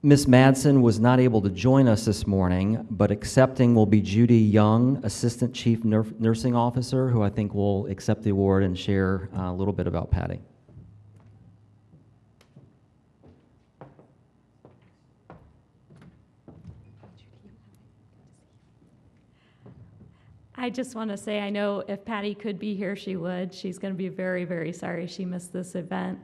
Ms. Madsen was not able to join us this morning, but accepting will be Judy Young, Assistant Chief Nursing Officer, who I think will accept the award and share a little bit about Patty. I just want to say, I know if Patty could be here, she would. She's going to be very, very sorry she missed this event.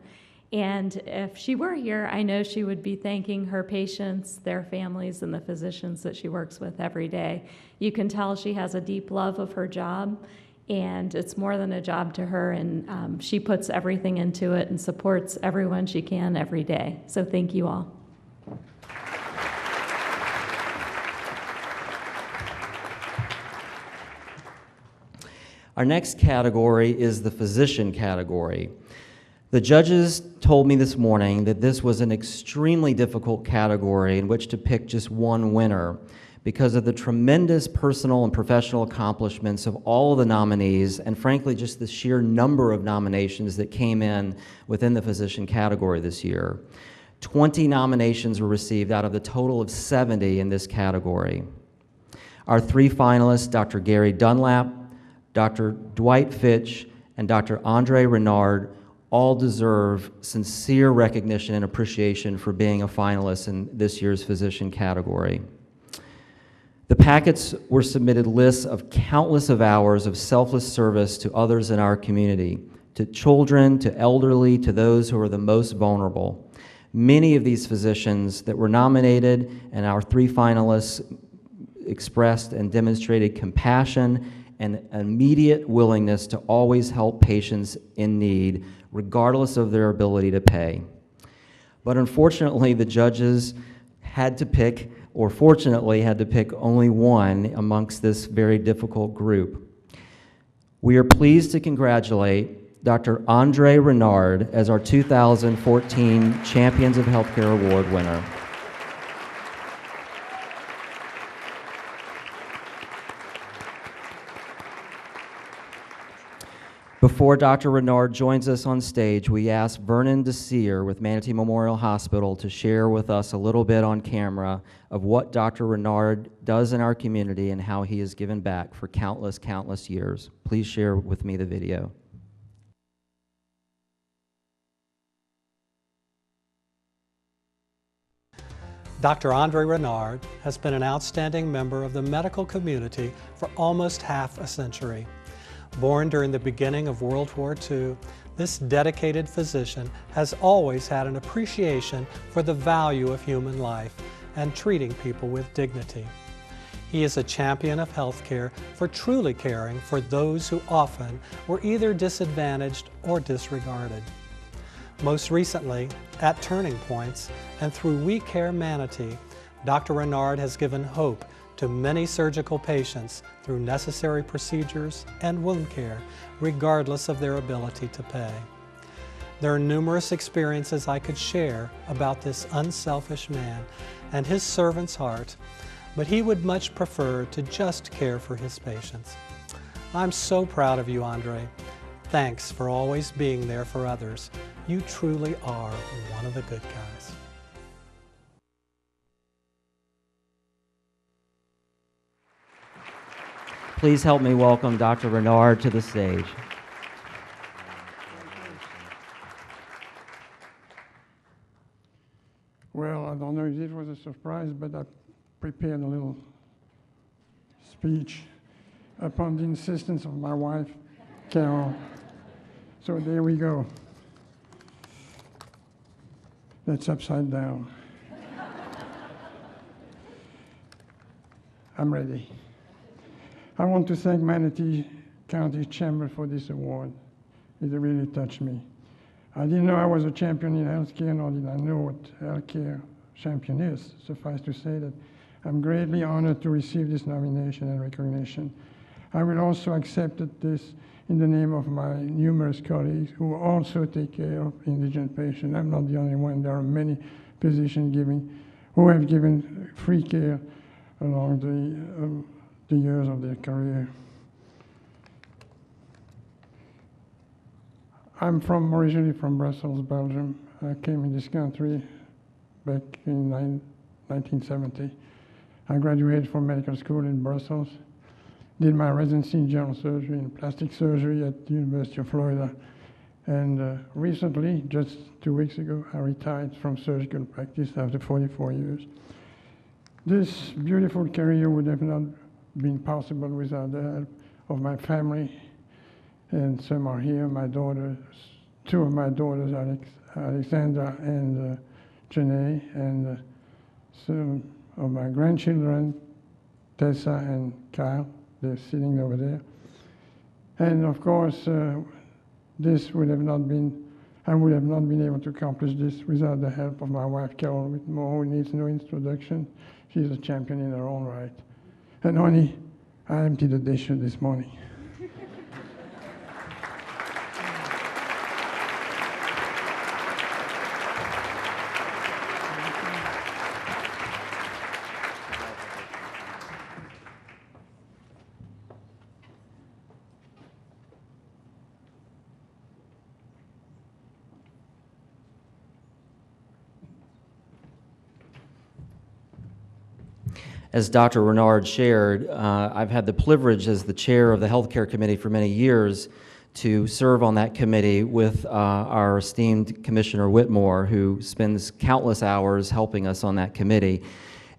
And if she were here, I know she would be thanking her patients, their families, and the physicians that she works with every day. You can tell she has a deep love of her job, and it's more than a job to her, and she puts everything into it and supports everyone she can every day. So thank you all. Our next category is the physician category. The judges told me this morning that this was an extremely difficult category in which to pick just one winner because of the tremendous personal and professional accomplishments of all of the nominees, and frankly, just the sheer number of nominations that came in within the physician category this year. 20 nominations were received out of the total of 70 in this category. Our three finalists, Dr. Gary Dunlap, Dr. Dwight Fitch, and Dr. Andre Renard, all deserve sincere recognition and appreciation for being a finalist in this year's physician category. The packets were submitted lists of countless of hours of selfless service to others in our community, to children, to elderly, to those who are the most vulnerable. Many of these physicians that were nominated and our three finalists expressed and demonstrated compassion and immediate willingness to always help patients in need, regardless of their ability to pay. But unfortunately, the judges had to pick, or fortunately had to pick only one amongst this very difficult group. We are pleased to congratulate Dr. Andre Renard as our 2014 Champions of Healthcare Award winner. Before Dr. Renard joins us on stage, we asked Vernon DeSeer with Manatee Memorial Hospital to share with us a little bit on camera of what Dr. Renard does in our community and how he has given back for countless, countless years. Please share with me the video. Dr. Andre Renard has been an outstanding member of the medical community for almost half a century. Born during the beginning of World War II, this dedicated physician has always had an appreciation for the value of human life and treating people with dignity. He is a champion of healthcare for truly caring for those who often were either disadvantaged or disregarded. Most recently, at Turning Points and through We Care Manatee, Dr. Renard has given hope to many surgical patients through necessary procedures and wound care, regardless of their ability to pay. There are numerous experiences I could share about this unselfish man and his servant's heart, but he would much prefer to just care for his patients. I'm so proud of you, Andre. Thanks for always being there for others. You truly are one of the good guys. Please help me welcome Dr. Renard to the stage. Well, I don't know if it was a surprise, but I prepared a little speech upon the insistence of my wife, Carol. So there we go. That's upside down. I'm ready. I want to thank Manatee County Chamber for this award. It really touched me. I didn't know I was a champion in healthcare, nor did I know what healthcare champion is. Suffice to say that I'm greatly honored to receive this nomination and recognition. I will also accept this in the name of my numerous colleagues who also take care of indigent patients. I'm not the only one. There are many physicians who have given free care along the years of their career. I'm originally from Brussels, Belgium. I came in this country back in 1970. I graduated from medical school in Brussels, did my residency in general surgery and plastic surgery at the University of Florida. And recently, just 2 weeks ago, I retired from surgical practice after 44 years. This beautiful career would have not been possible without the help of my family, and some are here. My daughters, two of my daughters, Alexandra and Janae, and some of my grandchildren, Tessa and Kyle. They're sitting over there. And of course, this would have not been, I would have not been able to accomplish this without the help of my wife, Carol Whitmore, who needs no introduction. She's a champion in her own right. And honey, I emptied the dishes this morning. As Dr. Renard shared, I've had the privilege as the chair of the Healthcare Committee for many years to serve on that committee with our esteemed Commissioner Whitmore, who spends countless hours helping us on that committee.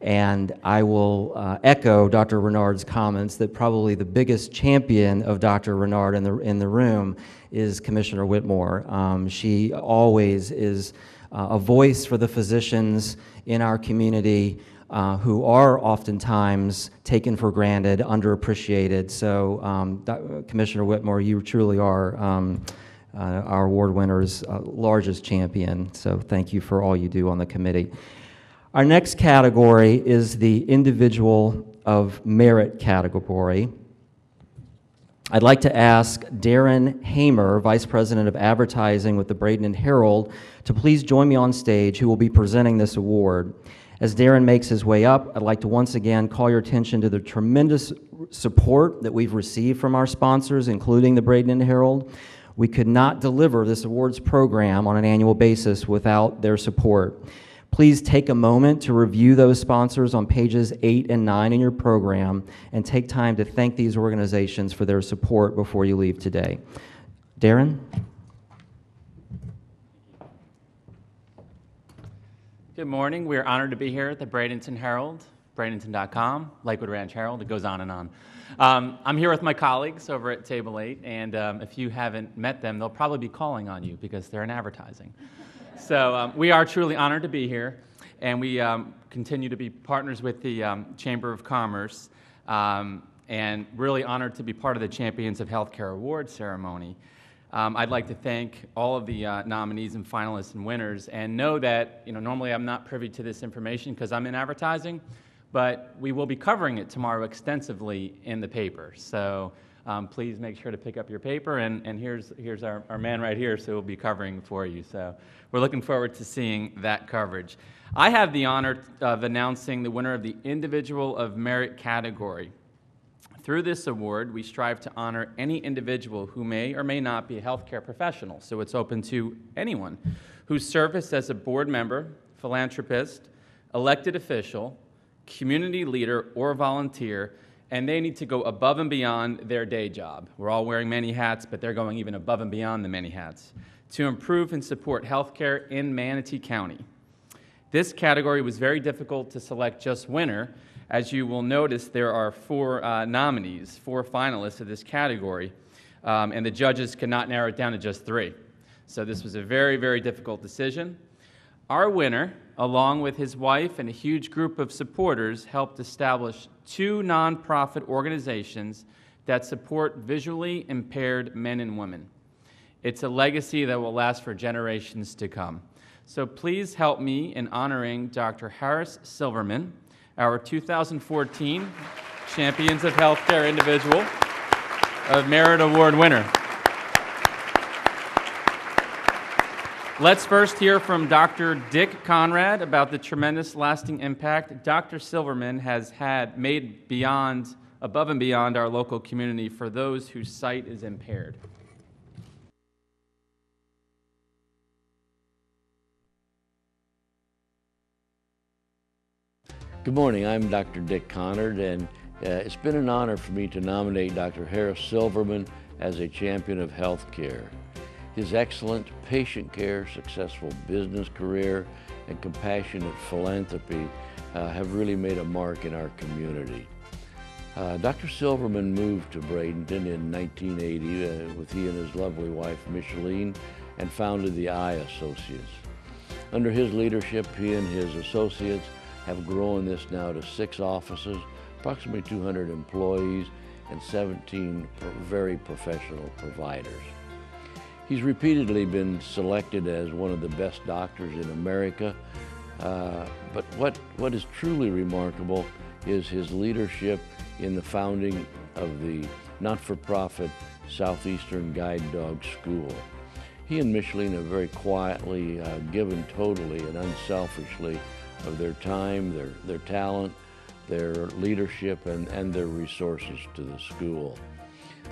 And I will echo Dr. Renard's comments that probably the biggest champion of Dr. Renard in the room is Commissioner Whitmore. She always is a voice for the physicians in our community who are oftentimes taken for granted, underappreciated. So Commissioner Whitmore, you truly are our award winner's largest champion. So thank you for all you do on the committee. Our next category is the Individual of Merit category. I'd like to ask Darren Hamer, Vice President of Advertising with the Bradenton Herald, to please join me on stage, who will be presenting this award. As Darren makes his way up, I'd like to once again call your attention to the tremendous support that we've received from our sponsors, including the Bradenton Herald. We could not deliver this awards program on an annual basis without their support. Please take a moment to review those sponsors on pages 8 and 9 in your program and take time to thank these organizations for their support before you leave today. Darren? Good morning. We're honored to be here at the Bradenton Herald, Bradenton.com, Lakewood Ranch Herald. It goes on and on. I'm here with my colleagues over at Table 8, and if you haven't met them, they'll probably be calling on you because they're in advertising. So we are truly honored to be here, and we continue to be partners with the Chamber of Commerce, and really honored to be part of the Champions of Healthcare Awards ceremony. I'd like to thank all of the nominees and finalists and winners, and know that normally I'm not privy to this information because I'm in advertising, but we will be covering it tomorrow extensively in the paper. So please make sure to pick up your paper, and here's our man right here, so we'll be covering for you. So we're looking forward to seeing that coverage. I have the honor of announcing the winner of the Individual of Merit category. Through this award, we strive to honor any individual who may or may not be a healthcare professional, so it's open to anyone whose service as a board member, philanthropist, elected official, community leader, or volunteer, and they need to go above and beyond their day job. We're all wearing many hats, but they're going even above and beyond the many hats to improve and support healthcare in Manatee County. This category was very difficult to select just winner. As you will notice, there are 4 nominees, 4 finalists of this category, and the judges could not narrow it down to just 3. So this was a very, very difficult decision. Our winner, along with his wife and a huge group of supporters, helped establish 2 nonprofit organizations that support visually impaired men and women. It's a legacy that will last for generations to come. So please help me in honoring Dr. Harris Silverman, our 2014 Champions of Healthcare Individual of Merit Award winner. Let's first hear from Dr. Dick Conrad about the tremendous lasting impact Dr. Silverman has made above and beyond our local community for those whose sight is impaired. Good morning, I'm Dr. Dick Conrad, and it's been an honor for me to nominate Dr. Harris Silverman as a champion of healthcare. His excellent patient care, successful business career, and compassionate philanthropy have really made a mark in our community. Dr. Silverman moved to Bradenton in 1980 with he and his lovely wife, Micheline, and founded the Eye Associates. Under his leadership, he and his associates have grown this now to 6 offices, approximately 200 employees, and 17 very professional providers. He's repeatedly been selected as one of the best doctors in America, but what is truly remarkable is his leadership in the founding of the not-for-profit Southeastern Guide Dog School. He and Micheline have very quietly given totally and unselfishly of their time, their talent, their leadership, and their resources to the school.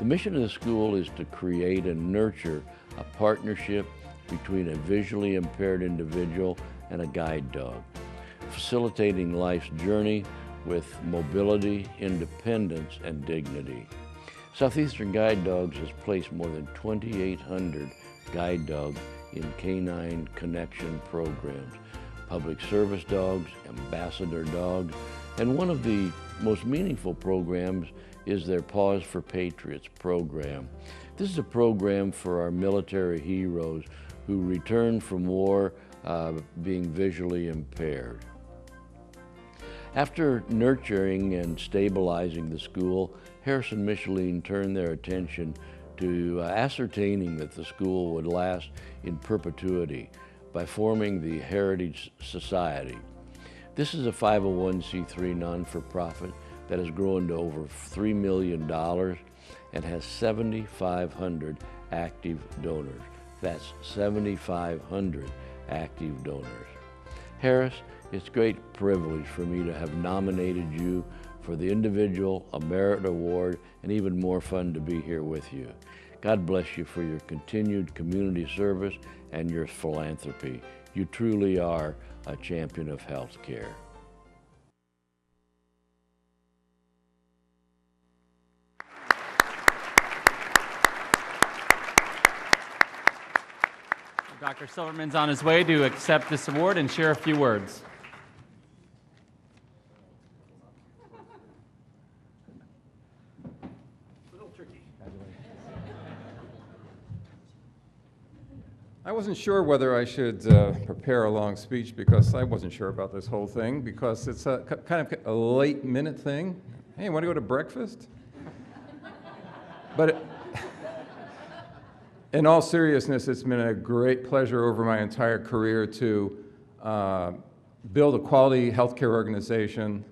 The mission of the school is to create and nurture a partnership between a visually impaired individual and a guide dog, facilitating life's journey with mobility, independence, and dignity. Southeastern Guide Dogs has placed more than 2,800 guide dogs in canine connection programs, public service dogs, ambassador dogs, and one of the most meaningful programs is their Pause for Patriots program. This is a program for our military heroes who returned from war being visually impaired. After nurturing and stabilizing the school, Harris and Micheline turned their attention to ascertaining that the school would last in perpetuity by forming the Heritage Society. This is a 501c3 non-for-profit that has grown to over $3 million and has 7,500 active donors. That's 7,500 active donors. Harris, it's a great privilege for me to have nominated you for the Individual Merit Award, and even more fun to be here with you. God bless you for your continued community service and your philanthropy. You truly are a champion of health care. Dr. Silverman's on his way to accept this award and share a few words. I wasn't sure whether I should prepare a long speech because I wasn't sure about this whole thing because it's a kind of a late minute thing. Hey, want to go to breakfast? But in all seriousness, it's been a great pleasure over my entire career to build a quality healthcare organization.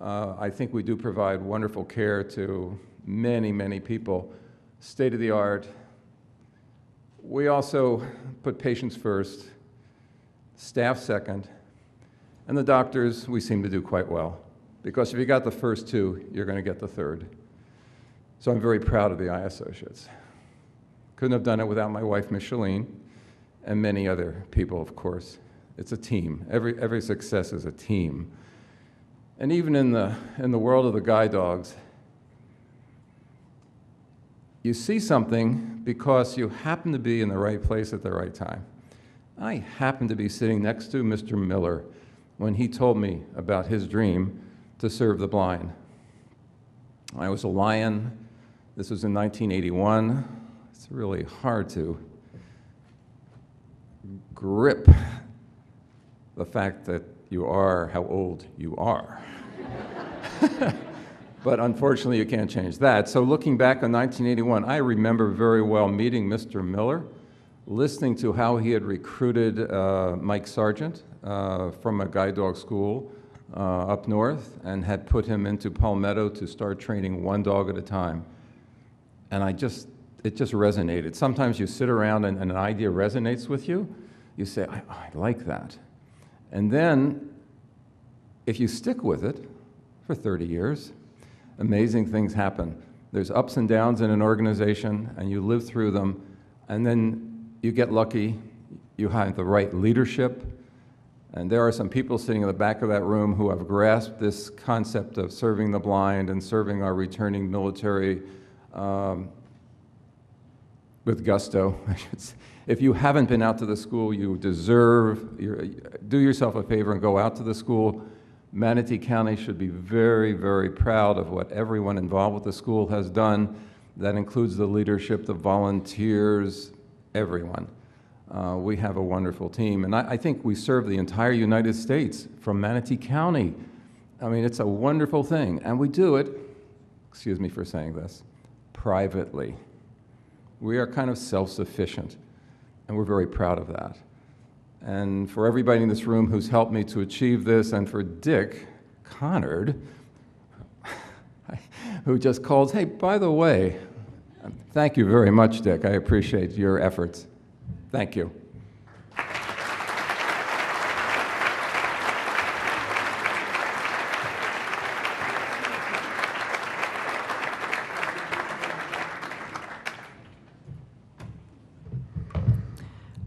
I think we do provide wonderful care to many, many people, state of the art. We also put patients first, staff second, and the doctors we seem to do quite well. Because if you got the first two, you're going to get the third. So I'm very proud of the eye associates. Couldn't have done it without my wife, Micheline, and many other people, of course. It's a team. Every success is a team. And even in the world of the guide dogs, you see something because you happen to be in the right place at the right time. I happened to be sitting next to Mr. Miller when he told me about his dream to serve the blind. I was a Lion. This was in 1981. It's really hard to grip the fact that you are how old you are. But unfortunately, you can't change that. So looking back on 1981, I remember very well meeting Mr. Miller, listening to how he had recruited Mike Sargent from a guide dog school up north and had put him into Palmetto to start training one dog at a time. And it just resonated. Sometimes you sit around and an idea resonates with you. You say, I like that. And then, if you stick with it for 30 years, amazing things happen. There's ups and downs in an organization, and you live through them, and then you get lucky, you have the right leadership, and there are some people sitting in the back of that room who have grasped this concept of serving the blind and serving our returning military with gusto, I should say. If you haven't been out to the school, you do yourself a favor and go out to the school. Manatee County should be very, very proud of what everyone involved with the school has done. That includes the leadership, the volunteers, everyone. We have a wonderful team, and I think we serve the entire United States from Manatee County. I mean, it's a wonderful thing, and we do it, excuse me for saying this, privately. We are kind of self-sufficient, and we're very proud of that. And for everybody in this room who's helped me to achieve this, and for Dick Connard, who just calls, hey, by the way, thank you very much, Dick. I appreciate your efforts. Thank you.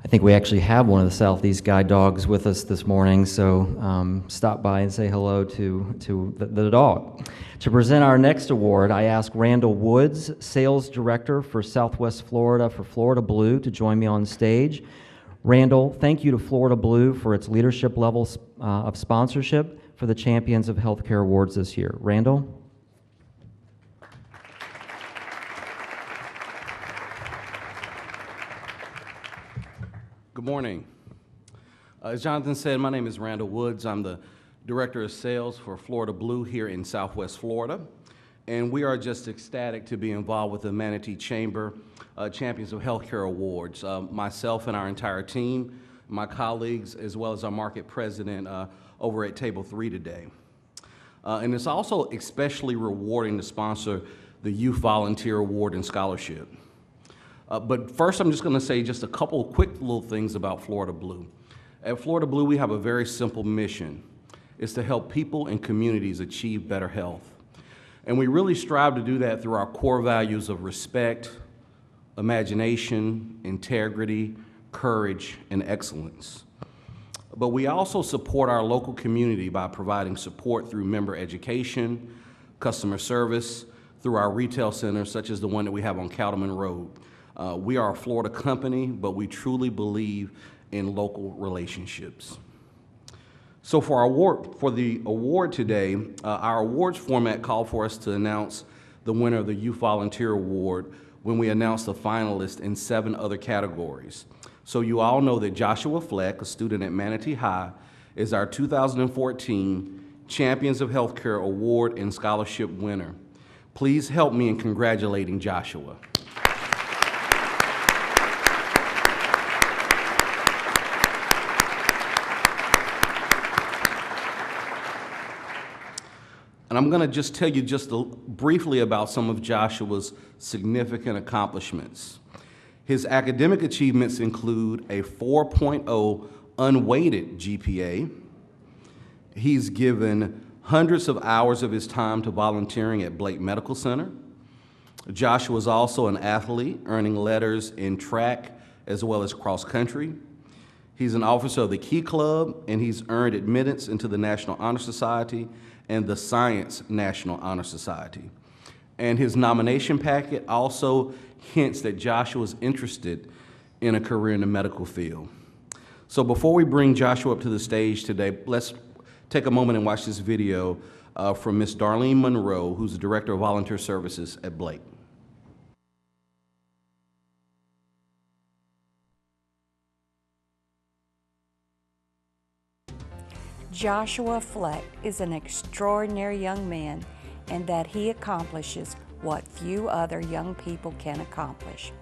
I think we actually have one of the Southeast guide dogs with us this morning, so stop by and say hello to the dog. To present our next award, I ask Randall Woods, Sales Director for Southwest Florida for Florida Blue, to join me on stage. Randall, thank you to Florida Blue for its leadership level of sponsorship for the Champions of Healthcare Awards this year. Randall? Good morning. As Jonathan said, my name is Randall Woods. I'm the Director of Sales for Florida Blue here in Southwest Florida. And we are just ecstatic to be involved with the Manatee Chamber Champions of Healthcare Awards. Myself and our entire team, my colleagues, as well as our market president over at Table 3 today. And it's also especially rewarding to sponsor the Youth Volunteer Award and Scholarship. But first, I'm just going to say just a couple quick little things about Florida Blue. At Florida Blue, we have a very simple mission. It's to help people and communities achieve better health. And we really strive to do that through our core values of respect, imagination, integrity, courage, and excellence. But we also support our local community by providing support through member education, customer service, through our retail centers, such as the one that we have on Cattleman Road. We are a Florida company, but we truly believe in local relationships. So for the award today, our awards format called for us to announce the winner of the Youth Volunteer Award when we announced the finalists in 7 other categories. So you all know that Joshua Fleck, a student at Manatee High, is our 2014 Champions of Healthcare Award and Scholarship winner. Please help me in congratulating Joshua. And I'm going to just tell you just briefly about some of Joshua's significant accomplishments. His academic achievements include a 4.0 unweighted GPA. He's given hundreds of hours of his time to volunteering at Blake Medical Center. Joshua is also an athlete, earning letters in track as well as cross country. He's an officer of the Key Club, and he's earned admittance into the National Honor Society and the Science National Honor Society. And his nomination packet also hints that Joshua is interested in a career in the medical field. So before we bring Joshua up to the stage today, let's take a moment and watch this video from Miss Darlene Monroe, who's the Director of Volunteer Services at Blake. Joshua Fleck is an extraordinary young man in that he accomplishes what few other young people can accomplish.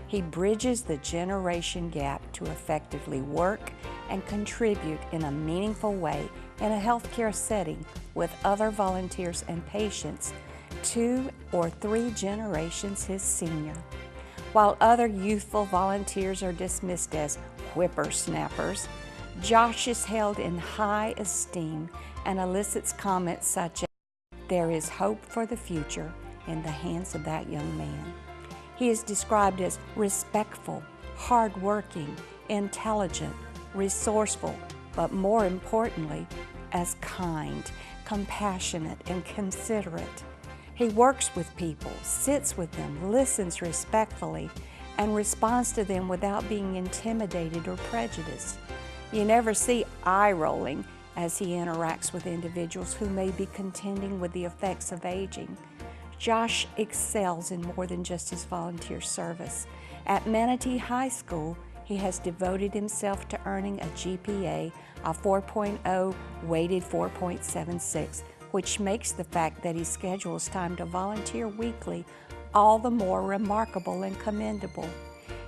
He bridges the generation gap to effectively work and contribute in a meaningful way in a healthcare setting with other volunteers and patients 2 or 3 generations his senior. While other youthful volunteers are dismissed as whippersnappers, Josh is held in high esteem and elicits comments such as, "There is hope for the future in the hands of that young man." He is described as respectful, hardworking, intelligent, resourceful, but more importantly, as kind, compassionate, and considerate. He works with people, sits with them, listens respectfully, and responds to them without being intimidated or prejudiced. You never see eye rolling as he interacts with individuals who may be contending with the effects of aging. Josh excels in more than just his volunteer service. At Manatee High School, he has devoted himself to earning a GPA of 4.0 weighted 4.76, which makes the fact that he schedules time to volunteer weekly all the more remarkable and commendable.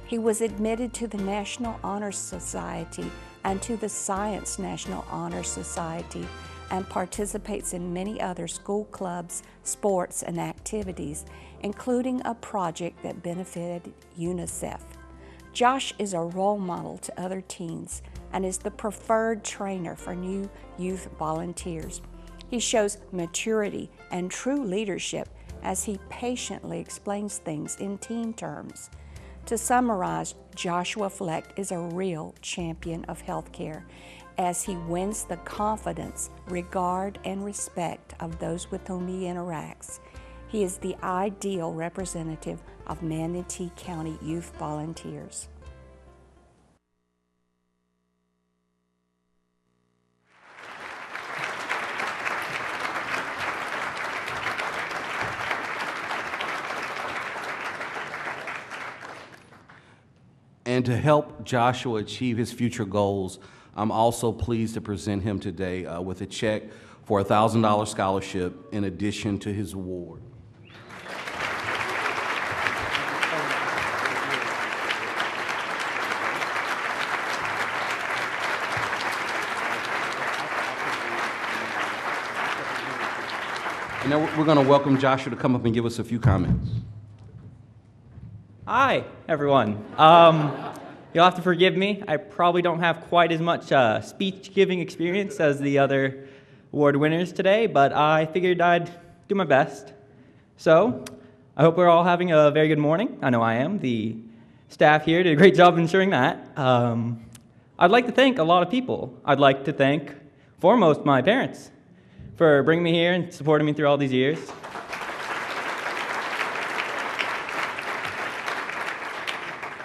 He was admitted to the National Honor Society and to the Science National Honor Society, and participates in many other school clubs, sports, and activities, including a project that benefited UNICEF. Josh is a role model to other teens and is the preferred trainer for new youth volunteers. He shows maturity and true leadership as he patiently explains things in teen terms. To summarize, Joshua Fleck is a real champion of healthcare as he wins the confidence, regard, and respect of those with whom he interacts. He is the ideal representative of Manatee County youth volunteers. And to help Joshua achieve his future goals, I'm also pleased to present him today with a check for a $1,000 scholarship in addition to his award. And now we're going to welcome Joshua to come up and give us a few comments. Hi, everyone. You'll have to forgive me. I probably don't have quite as much speech-giving experience as the other award winners today, but I figured I'd do my best. So, I hope we're all having a very good morning. I know I am. The staff here did a great job ensuring that. I'd like to thank a lot of people. I'd like to thank, foremost, my parents for bringing me here and supporting me through all these years.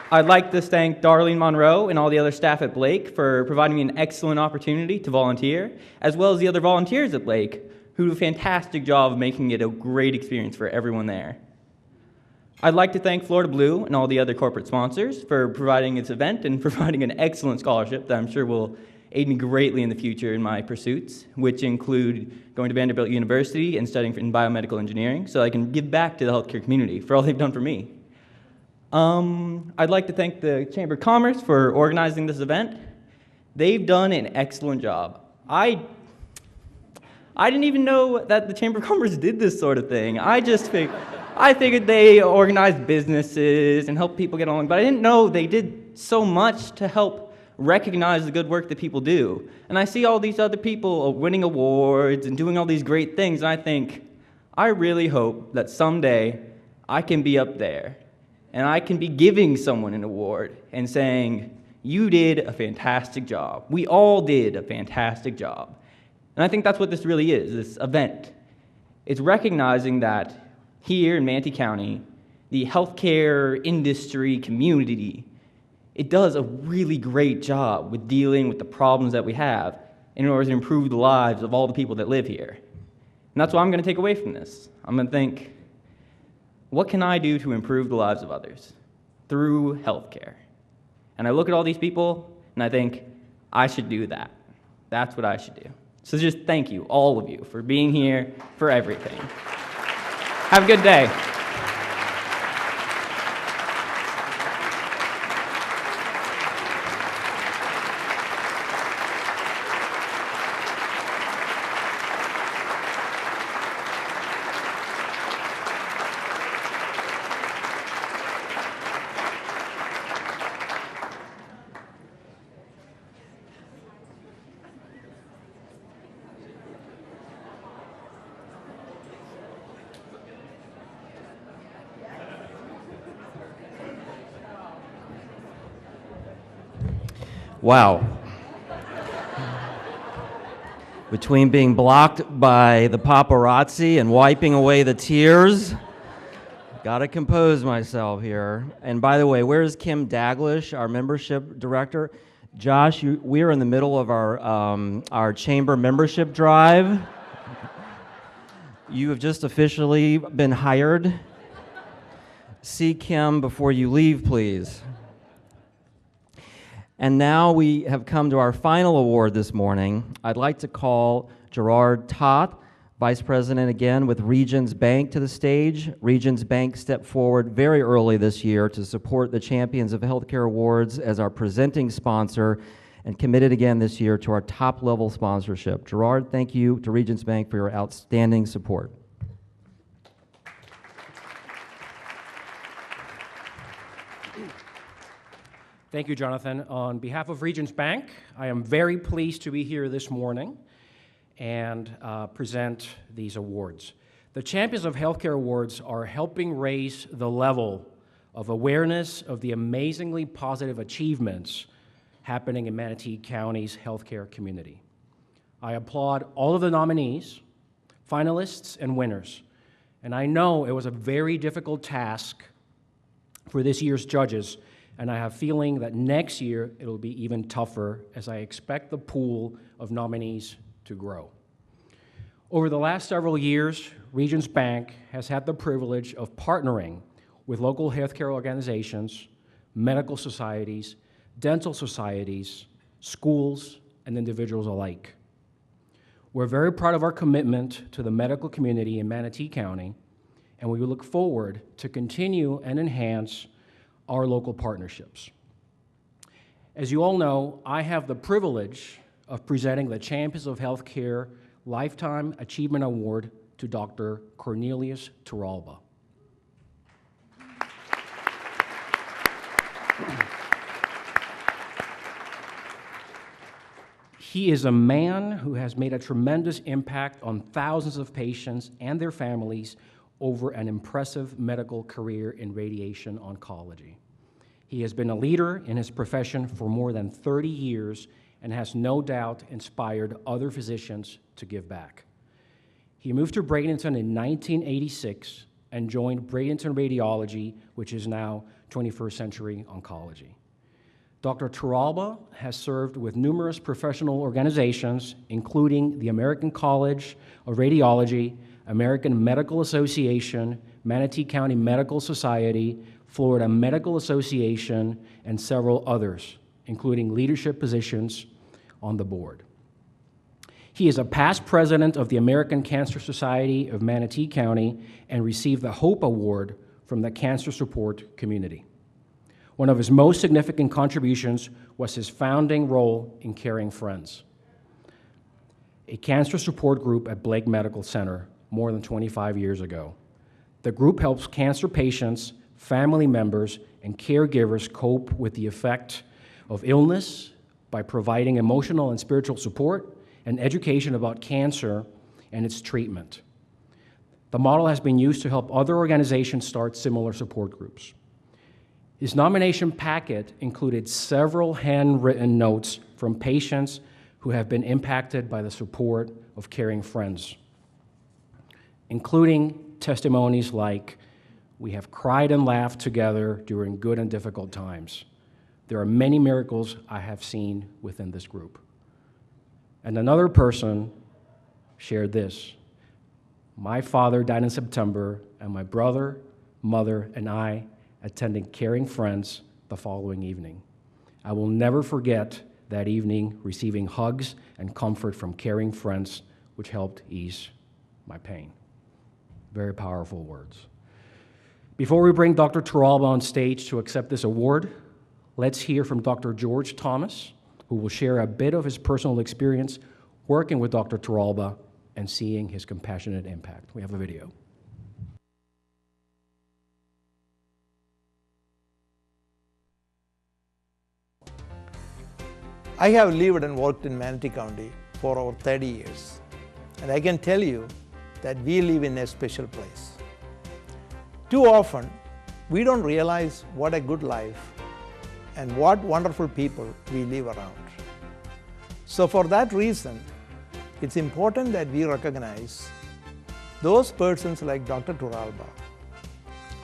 I'd like to thank Darlene Monroe and all the other staff at Blake for providing me an excellent opportunity to volunteer, as well as the other volunteers at Blake, who do a fantastic job of making it a great experience for everyone there. I'd like to thank Florida Blue and all the other corporate sponsors for providing this event and providing an excellent scholarship that I'm sure will aid me greatly in the future in my pursuits, which include going to Vanderbilt University and studying in biomedical engineering so I can give back to the healthcare community for all they've done for me. I'd like to thank the Chamber of Commerce for organizing this event. They've done an excellent job. I didn't even know that the Chamber of Commerce did this sort of thing. I figured they organized businesses and helped people get along, but I didn't know they did so much to help recognize the good work that people do. And I see all these other people winning awards and doing all these great things, and I think, I really hope that someday I can be up there and I can be giving someone an award and saying, you did a fantastic job. We all did a fantastic job. And I think that's what this really is, this event. It's recognizing that here in Manatee County, the healthcare industry community, it does a really great job with dealing with the problems that we have in order to improve the lives of all the people that live here. And that's what I'm going to take away from this. I'm going to think, what can I do to improve the lives of others through healthcare? And I look at all these people and I think, I should do that. That's what I should do. So just thank you, all of you, for being here, for everything. Have a good day. Wow. Between being blocked by the paparazzi and wiping away the tears, gotta compose myself here. And by the way, where's Kim Daglish, our membership director? Josh, we're in the middle of our chamber membership drive. You have just officially been hired. See Kim before you leave, please. And now we have come to our final award this morning. I'd like to call Gerard Toth, Vice President again with Regions Bank, to the stage. Regions Bank stepped forward very early this year to support the Champions of Healthcare Awards as our presenting sponsor and committed again this year to our top-level sponsorship. Gerard, thank you to Regions Bank for your outstanding support. Thank you, Jonathan. On behalf of Regions Bank, I am very pleased to be here this morning and present these awards. The Champions of Healthcare Awards are helping raise the level of awareness of the amazingly positive achievements happening in Manatee County's healthcare community. I applaud all of the nominees, finalists, and winners. And I know it was a very difficult task for this year's judges, and I have a feeling that next year it'll be even tougher as I expect the pool of nominees to grow. Over the last several years, Regions Bank has had the privilege of partnering with local healthcare organizations, medical societies, dental societies, schools, and individuals alike. We're very proud of our commitment to the medical community in Manatee County, and we look forward to continue and enhance our local partnerships. As you all know, I have the privilege of presenting the Champions of Healthcare Lifetime Achievement Award to Dr. Cornelius Turalba. He is a man who has made a tremendous impact on thousands of patients and their families over an impressive medical career in radiation oncology. He has been a leader in his profession for more than 30 years and has no doubt inspired other physicians to give back. He moved to Bradenton in 1986 and joined Bradenton Radiology, which is now 21st Century Oncology. Dr. Turalba has served with numerous professional organizations, including the American College of Radiology, American Medical Association, Manatee County Medical Society, Florida Medical Association, and several others, including leadership positions on the board. He is a past president of the American Cancer Society of Manatee County and received the Hope Award from the cancer support community. One of his most significant contributions was his founding role in Caring Friends, a cancer support group at Blake Medical Center more than 25 years ago. The group helps cancer patients, family members, and caregivers cope with the effect of illness by providing emotional and spiritual support and education about cancer and its treatment. The model has been used to help other organizations start similar support groups. His nomination packet included several handwritten notes from patients who have been impacted by the support of Caring Friends, including testimonies like, "We have cried and laughed together during good and difficult times. There are many miracles I have seen within this group." And another person shared this, "My father died in September, and my brother, mother, and I attended Caring Friends the following evening. I will never forget that evening receiving hugs and comfort from Caring Friends, which helped ease my pain." Very powerful words. Before we bring Dr. Turalba on stage to accept this award, let's hear from Dr. George Thomas, who will share a bit of his personal experience working with Dr. Turalba and seeing his compassionate impact. We have a video. I have lived and worked in Manatee County for over 30 years, and I can tell you that we live in a special place. Too often, we don't realize what a good life and what wonderful people we live around. So for that reason, it's important that we recognize those persons like Dr. Turalba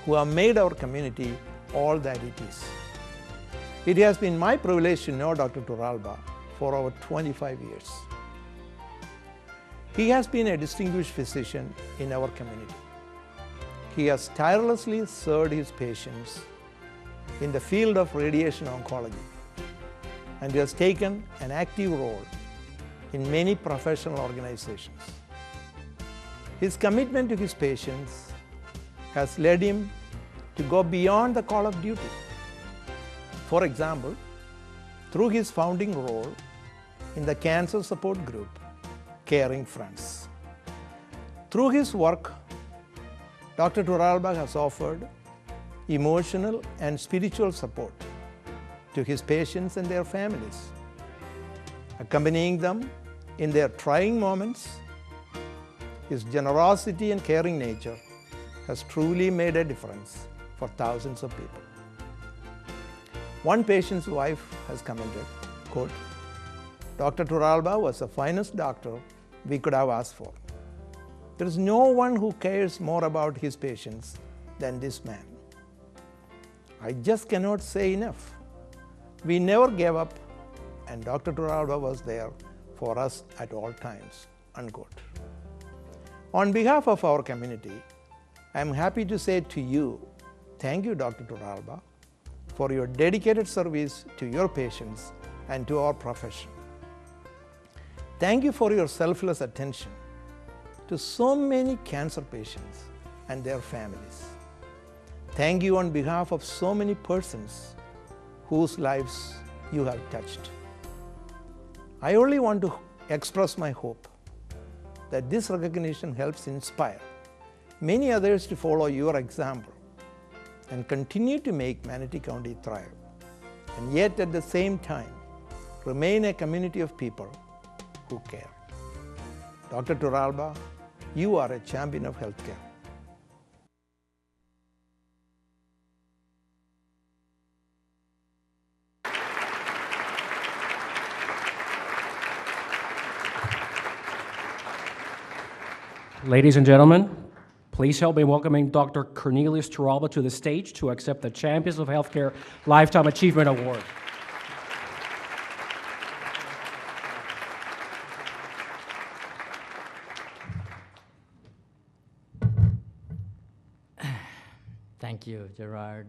who have made our community all that it is. It has been my privilege to know Dr. Turalba for over 25 years. He has been a distinguished physician in our community. He has tirelessly served his patients in the field of radiation oncology, and he has taken an active role in many professional organizations. His commitment to his patients has led him to go beyond the call of duty. For example, through his founding role in the cancer support group, Caring Friends. Through his work, Dr. Turalba has offered emotional and spiritual support to his patients and their families, accompanying them in their trying moments. His generosity and caring nature has truly made a difference for thousands of people. One patient's wife has commented, quote, "Dr. Turalba was the finest doctor we could have asked for. There is no one who cares more about his patients than this man. I just cannot say enough. We never gave up, and Dr. Turalba was there for us at all times," unquote. On behalf of our community, I am happy to say to you, thank you, Dr. Turalba, for your dedicated service to your patients and to our profession. Thank you for your selfless attention to so many cancer patients and their families. Thank you on behalf of so many persons whose lives you have touched. I only want to express my hope that this recognition helps inspire many others to follow your example and continue to make Manatee County thrive, and yet at the same time remain a community of people who care. Dr. Turalba, you are a champion of healthcare. Ladies and gentlemen, please help me in welcoming Dr. Cornelius Turalba to the stage to accept the Champions of Healthcare Lifetime Achievement Award. Thank you, Gerard,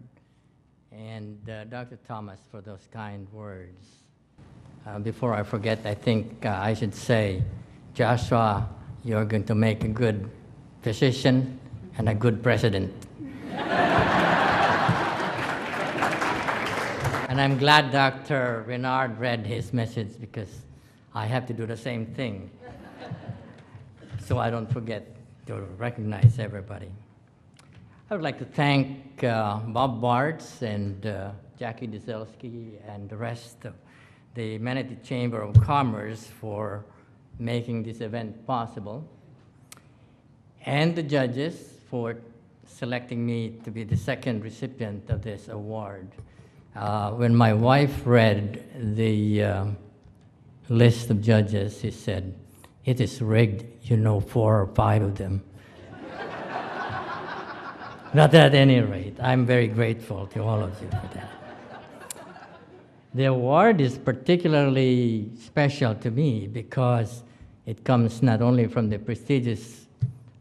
and Dr. Thomas for those kind words. Before I forget, I think I should say, Joshua, you're going to make a good physician and a good president. And I'm glad Dr. Renard read his message because I have to do the same thing so I don't forget to recognize everybody. I would like to thank Bob Bartz and Jackie Dzelski and the rest of the Manatee Chamber of Commerce for making this event possible, and the judges for selecting me to be the second recipient of this award. When my wife read the list of judges, she said, "It is rigged, you know 4 or 5 of them." But at any rate, I'm very grateful to all of you for that. The award is particularly special to me because it comes not only from the prestigious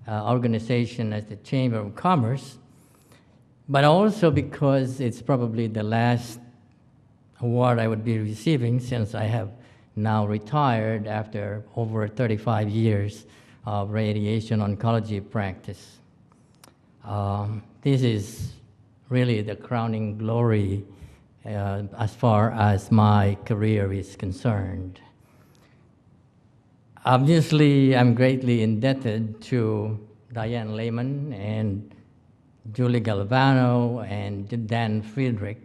organization as the Chamber of Commerce, but also because it's probably the last award I would be receiving since I have now retired after over 35 years of radiation oncology practice. This is really the crowning glory as far as my career is concerned. Obviously, I'm greatly indebted to Diane Lehman and Julie Galvano and Dan Friedrich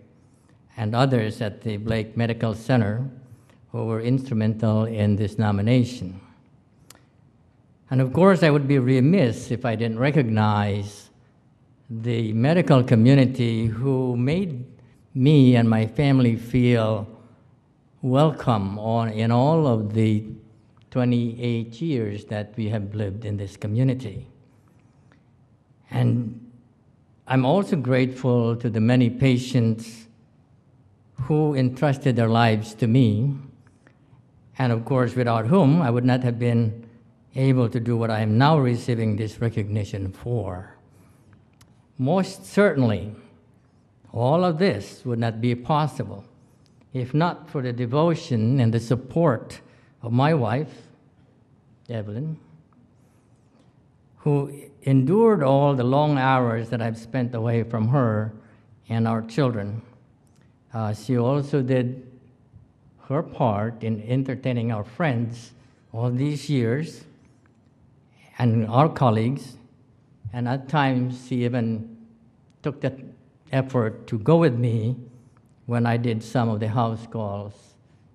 and others at the Blake Medical Center who were instrumental in this nomination. And of course, I would be remiss if I didn't recognize the medical community who made me and my family feel welcome in all of the 28 years that we have lived in this community. And I'm also grateful to the many patients who entrusted their lives to me, and of course, without whom I would not have been able to do what I am now receiving this recognition for. Most certainly, all of this would not be possible if not for the devotion and the support of my wife, Evelyn, who endured all the long hours that I've spent away from her and our children. She also did her part in entertaining our friends all these years and our colleagues, and at times she even took that effort to go with me when I did some of the house calls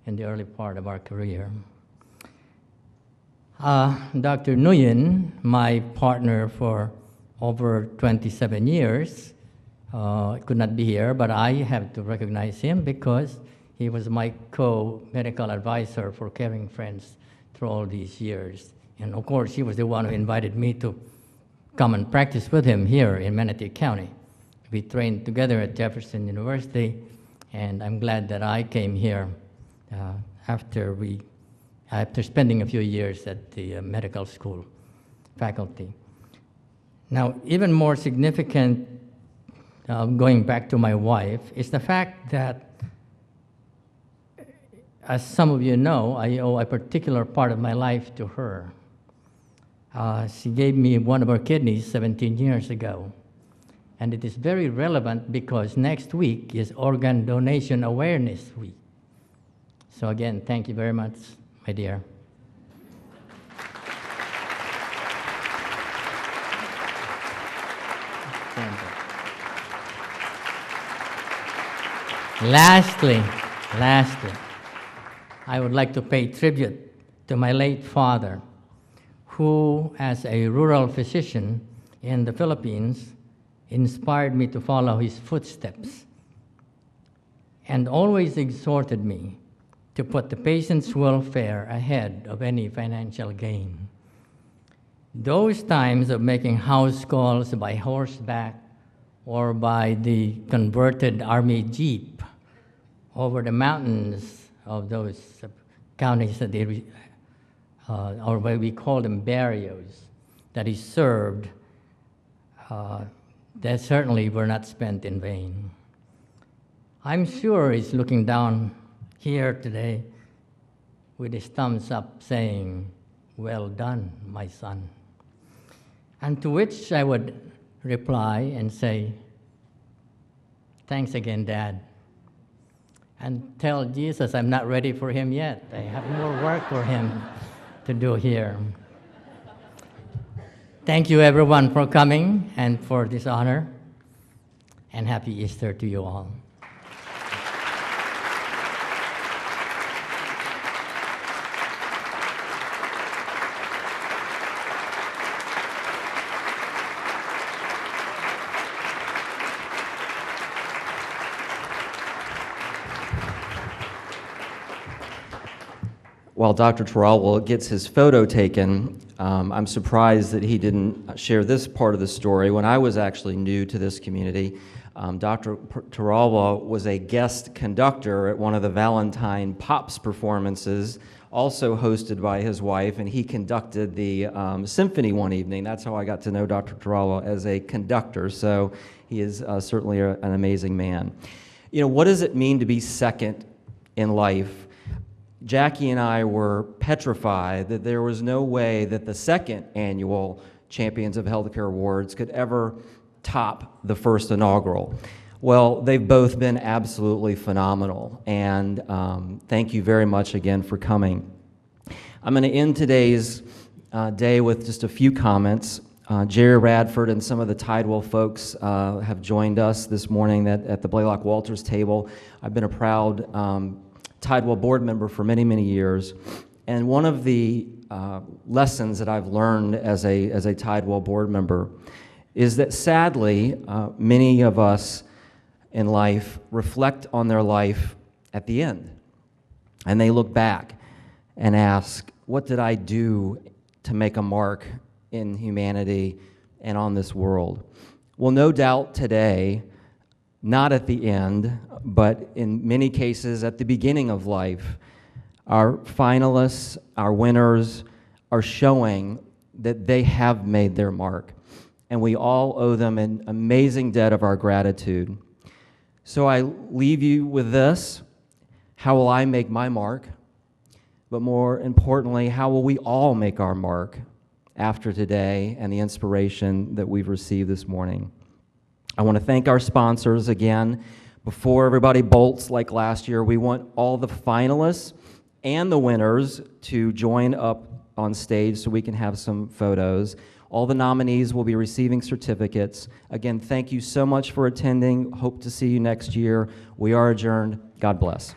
in the early part of our career. Dr. Nguyen, my partner for over 27 years, could not be here, but I have to recognize him because he was my co-medical advisor for Caring Friends through all these years. And of course, he was the one who invited me to come and practice with him here in Manatee County. We trained together at Jefferson University, and I'm glad that I came here after spending a few years at the medical school faculty. Now, even more significant, going back to my wife, is the fact that, as some of you know, I owe a particular part of my life to her. She gave me one of her kidneys 17 years ago. And it is very relevant because next week is Organ Donation Awareness Week. So again, thank you very much, my dear. Lastly, I would like to pay tribute to my late father, who, as a rural physician in the Philippines, inspired me to follow his footsteps and always exhorted me to put the patient's welfare ahead of any financial gain. Those times of making house calls by horseback or by the converted army jeep over the mountains of those counties that they, or what we call them barrios, that he served, that certainly were not spent in vain. I'm sure he's looking down here today with his thumbs up saying, "Well done, my son." And to which I would reply and say, "Thanks again, Dad." And tell Jesus I'm not ready for him yet. I have more work for him to do here. Thank you, everyone, for coming and for this honor. And happy Easter to you all. While Dr. Tarawal gets his photo taken, I'm surprised that he didn't share this part of the story. When I was actually new to this community, Dr. Tarawal was a guest conductor at one of the Valentine Pops performances, also hosted by his wife, and he conducted the symphony one evening. That's how I got to know Dr. Tarawal as a conductor, so he is certainly an amazing man. You know, what does it mean to be second in life? Jackie and I were petrified that there was no way that the second annual Champions of Healthcare Awards could ever top the first inaugural. Well, they've both been absolutely phenomenal, and thank you very much again for coming. I'm going to end today's day with just a few comments. Jerry Radford and some of the Tidewell folks have joined us this morning at the Blaylock Walters table. I've been a proud Tidewell board member for many, many years, and one of the lessons that I've learned as a Tidewell board member is that sadly, many of us in life reflect on their life at the end, and they look back and ask, what did I do to make a mark in humanity and on this world? Well, no doubt today, not at the end, but in many cases at the beginning of life, our finalists, our winners, are showing that they have made their mark. And we all owe them an amazing debt of our gratitude. So I leave you with this: how will I make my mark? But more importantly, how will we all make our mark after today and the inspiration that we've received this morning? I want to thank our sponsors again. Before everybody bolts like last year, we want all the finalists and the winners to join up on stage so we can have some photos. All the nominees will be receiving certificates. Again, thank you so much for attending. Hope to see you next year. We are adjourned. God bless.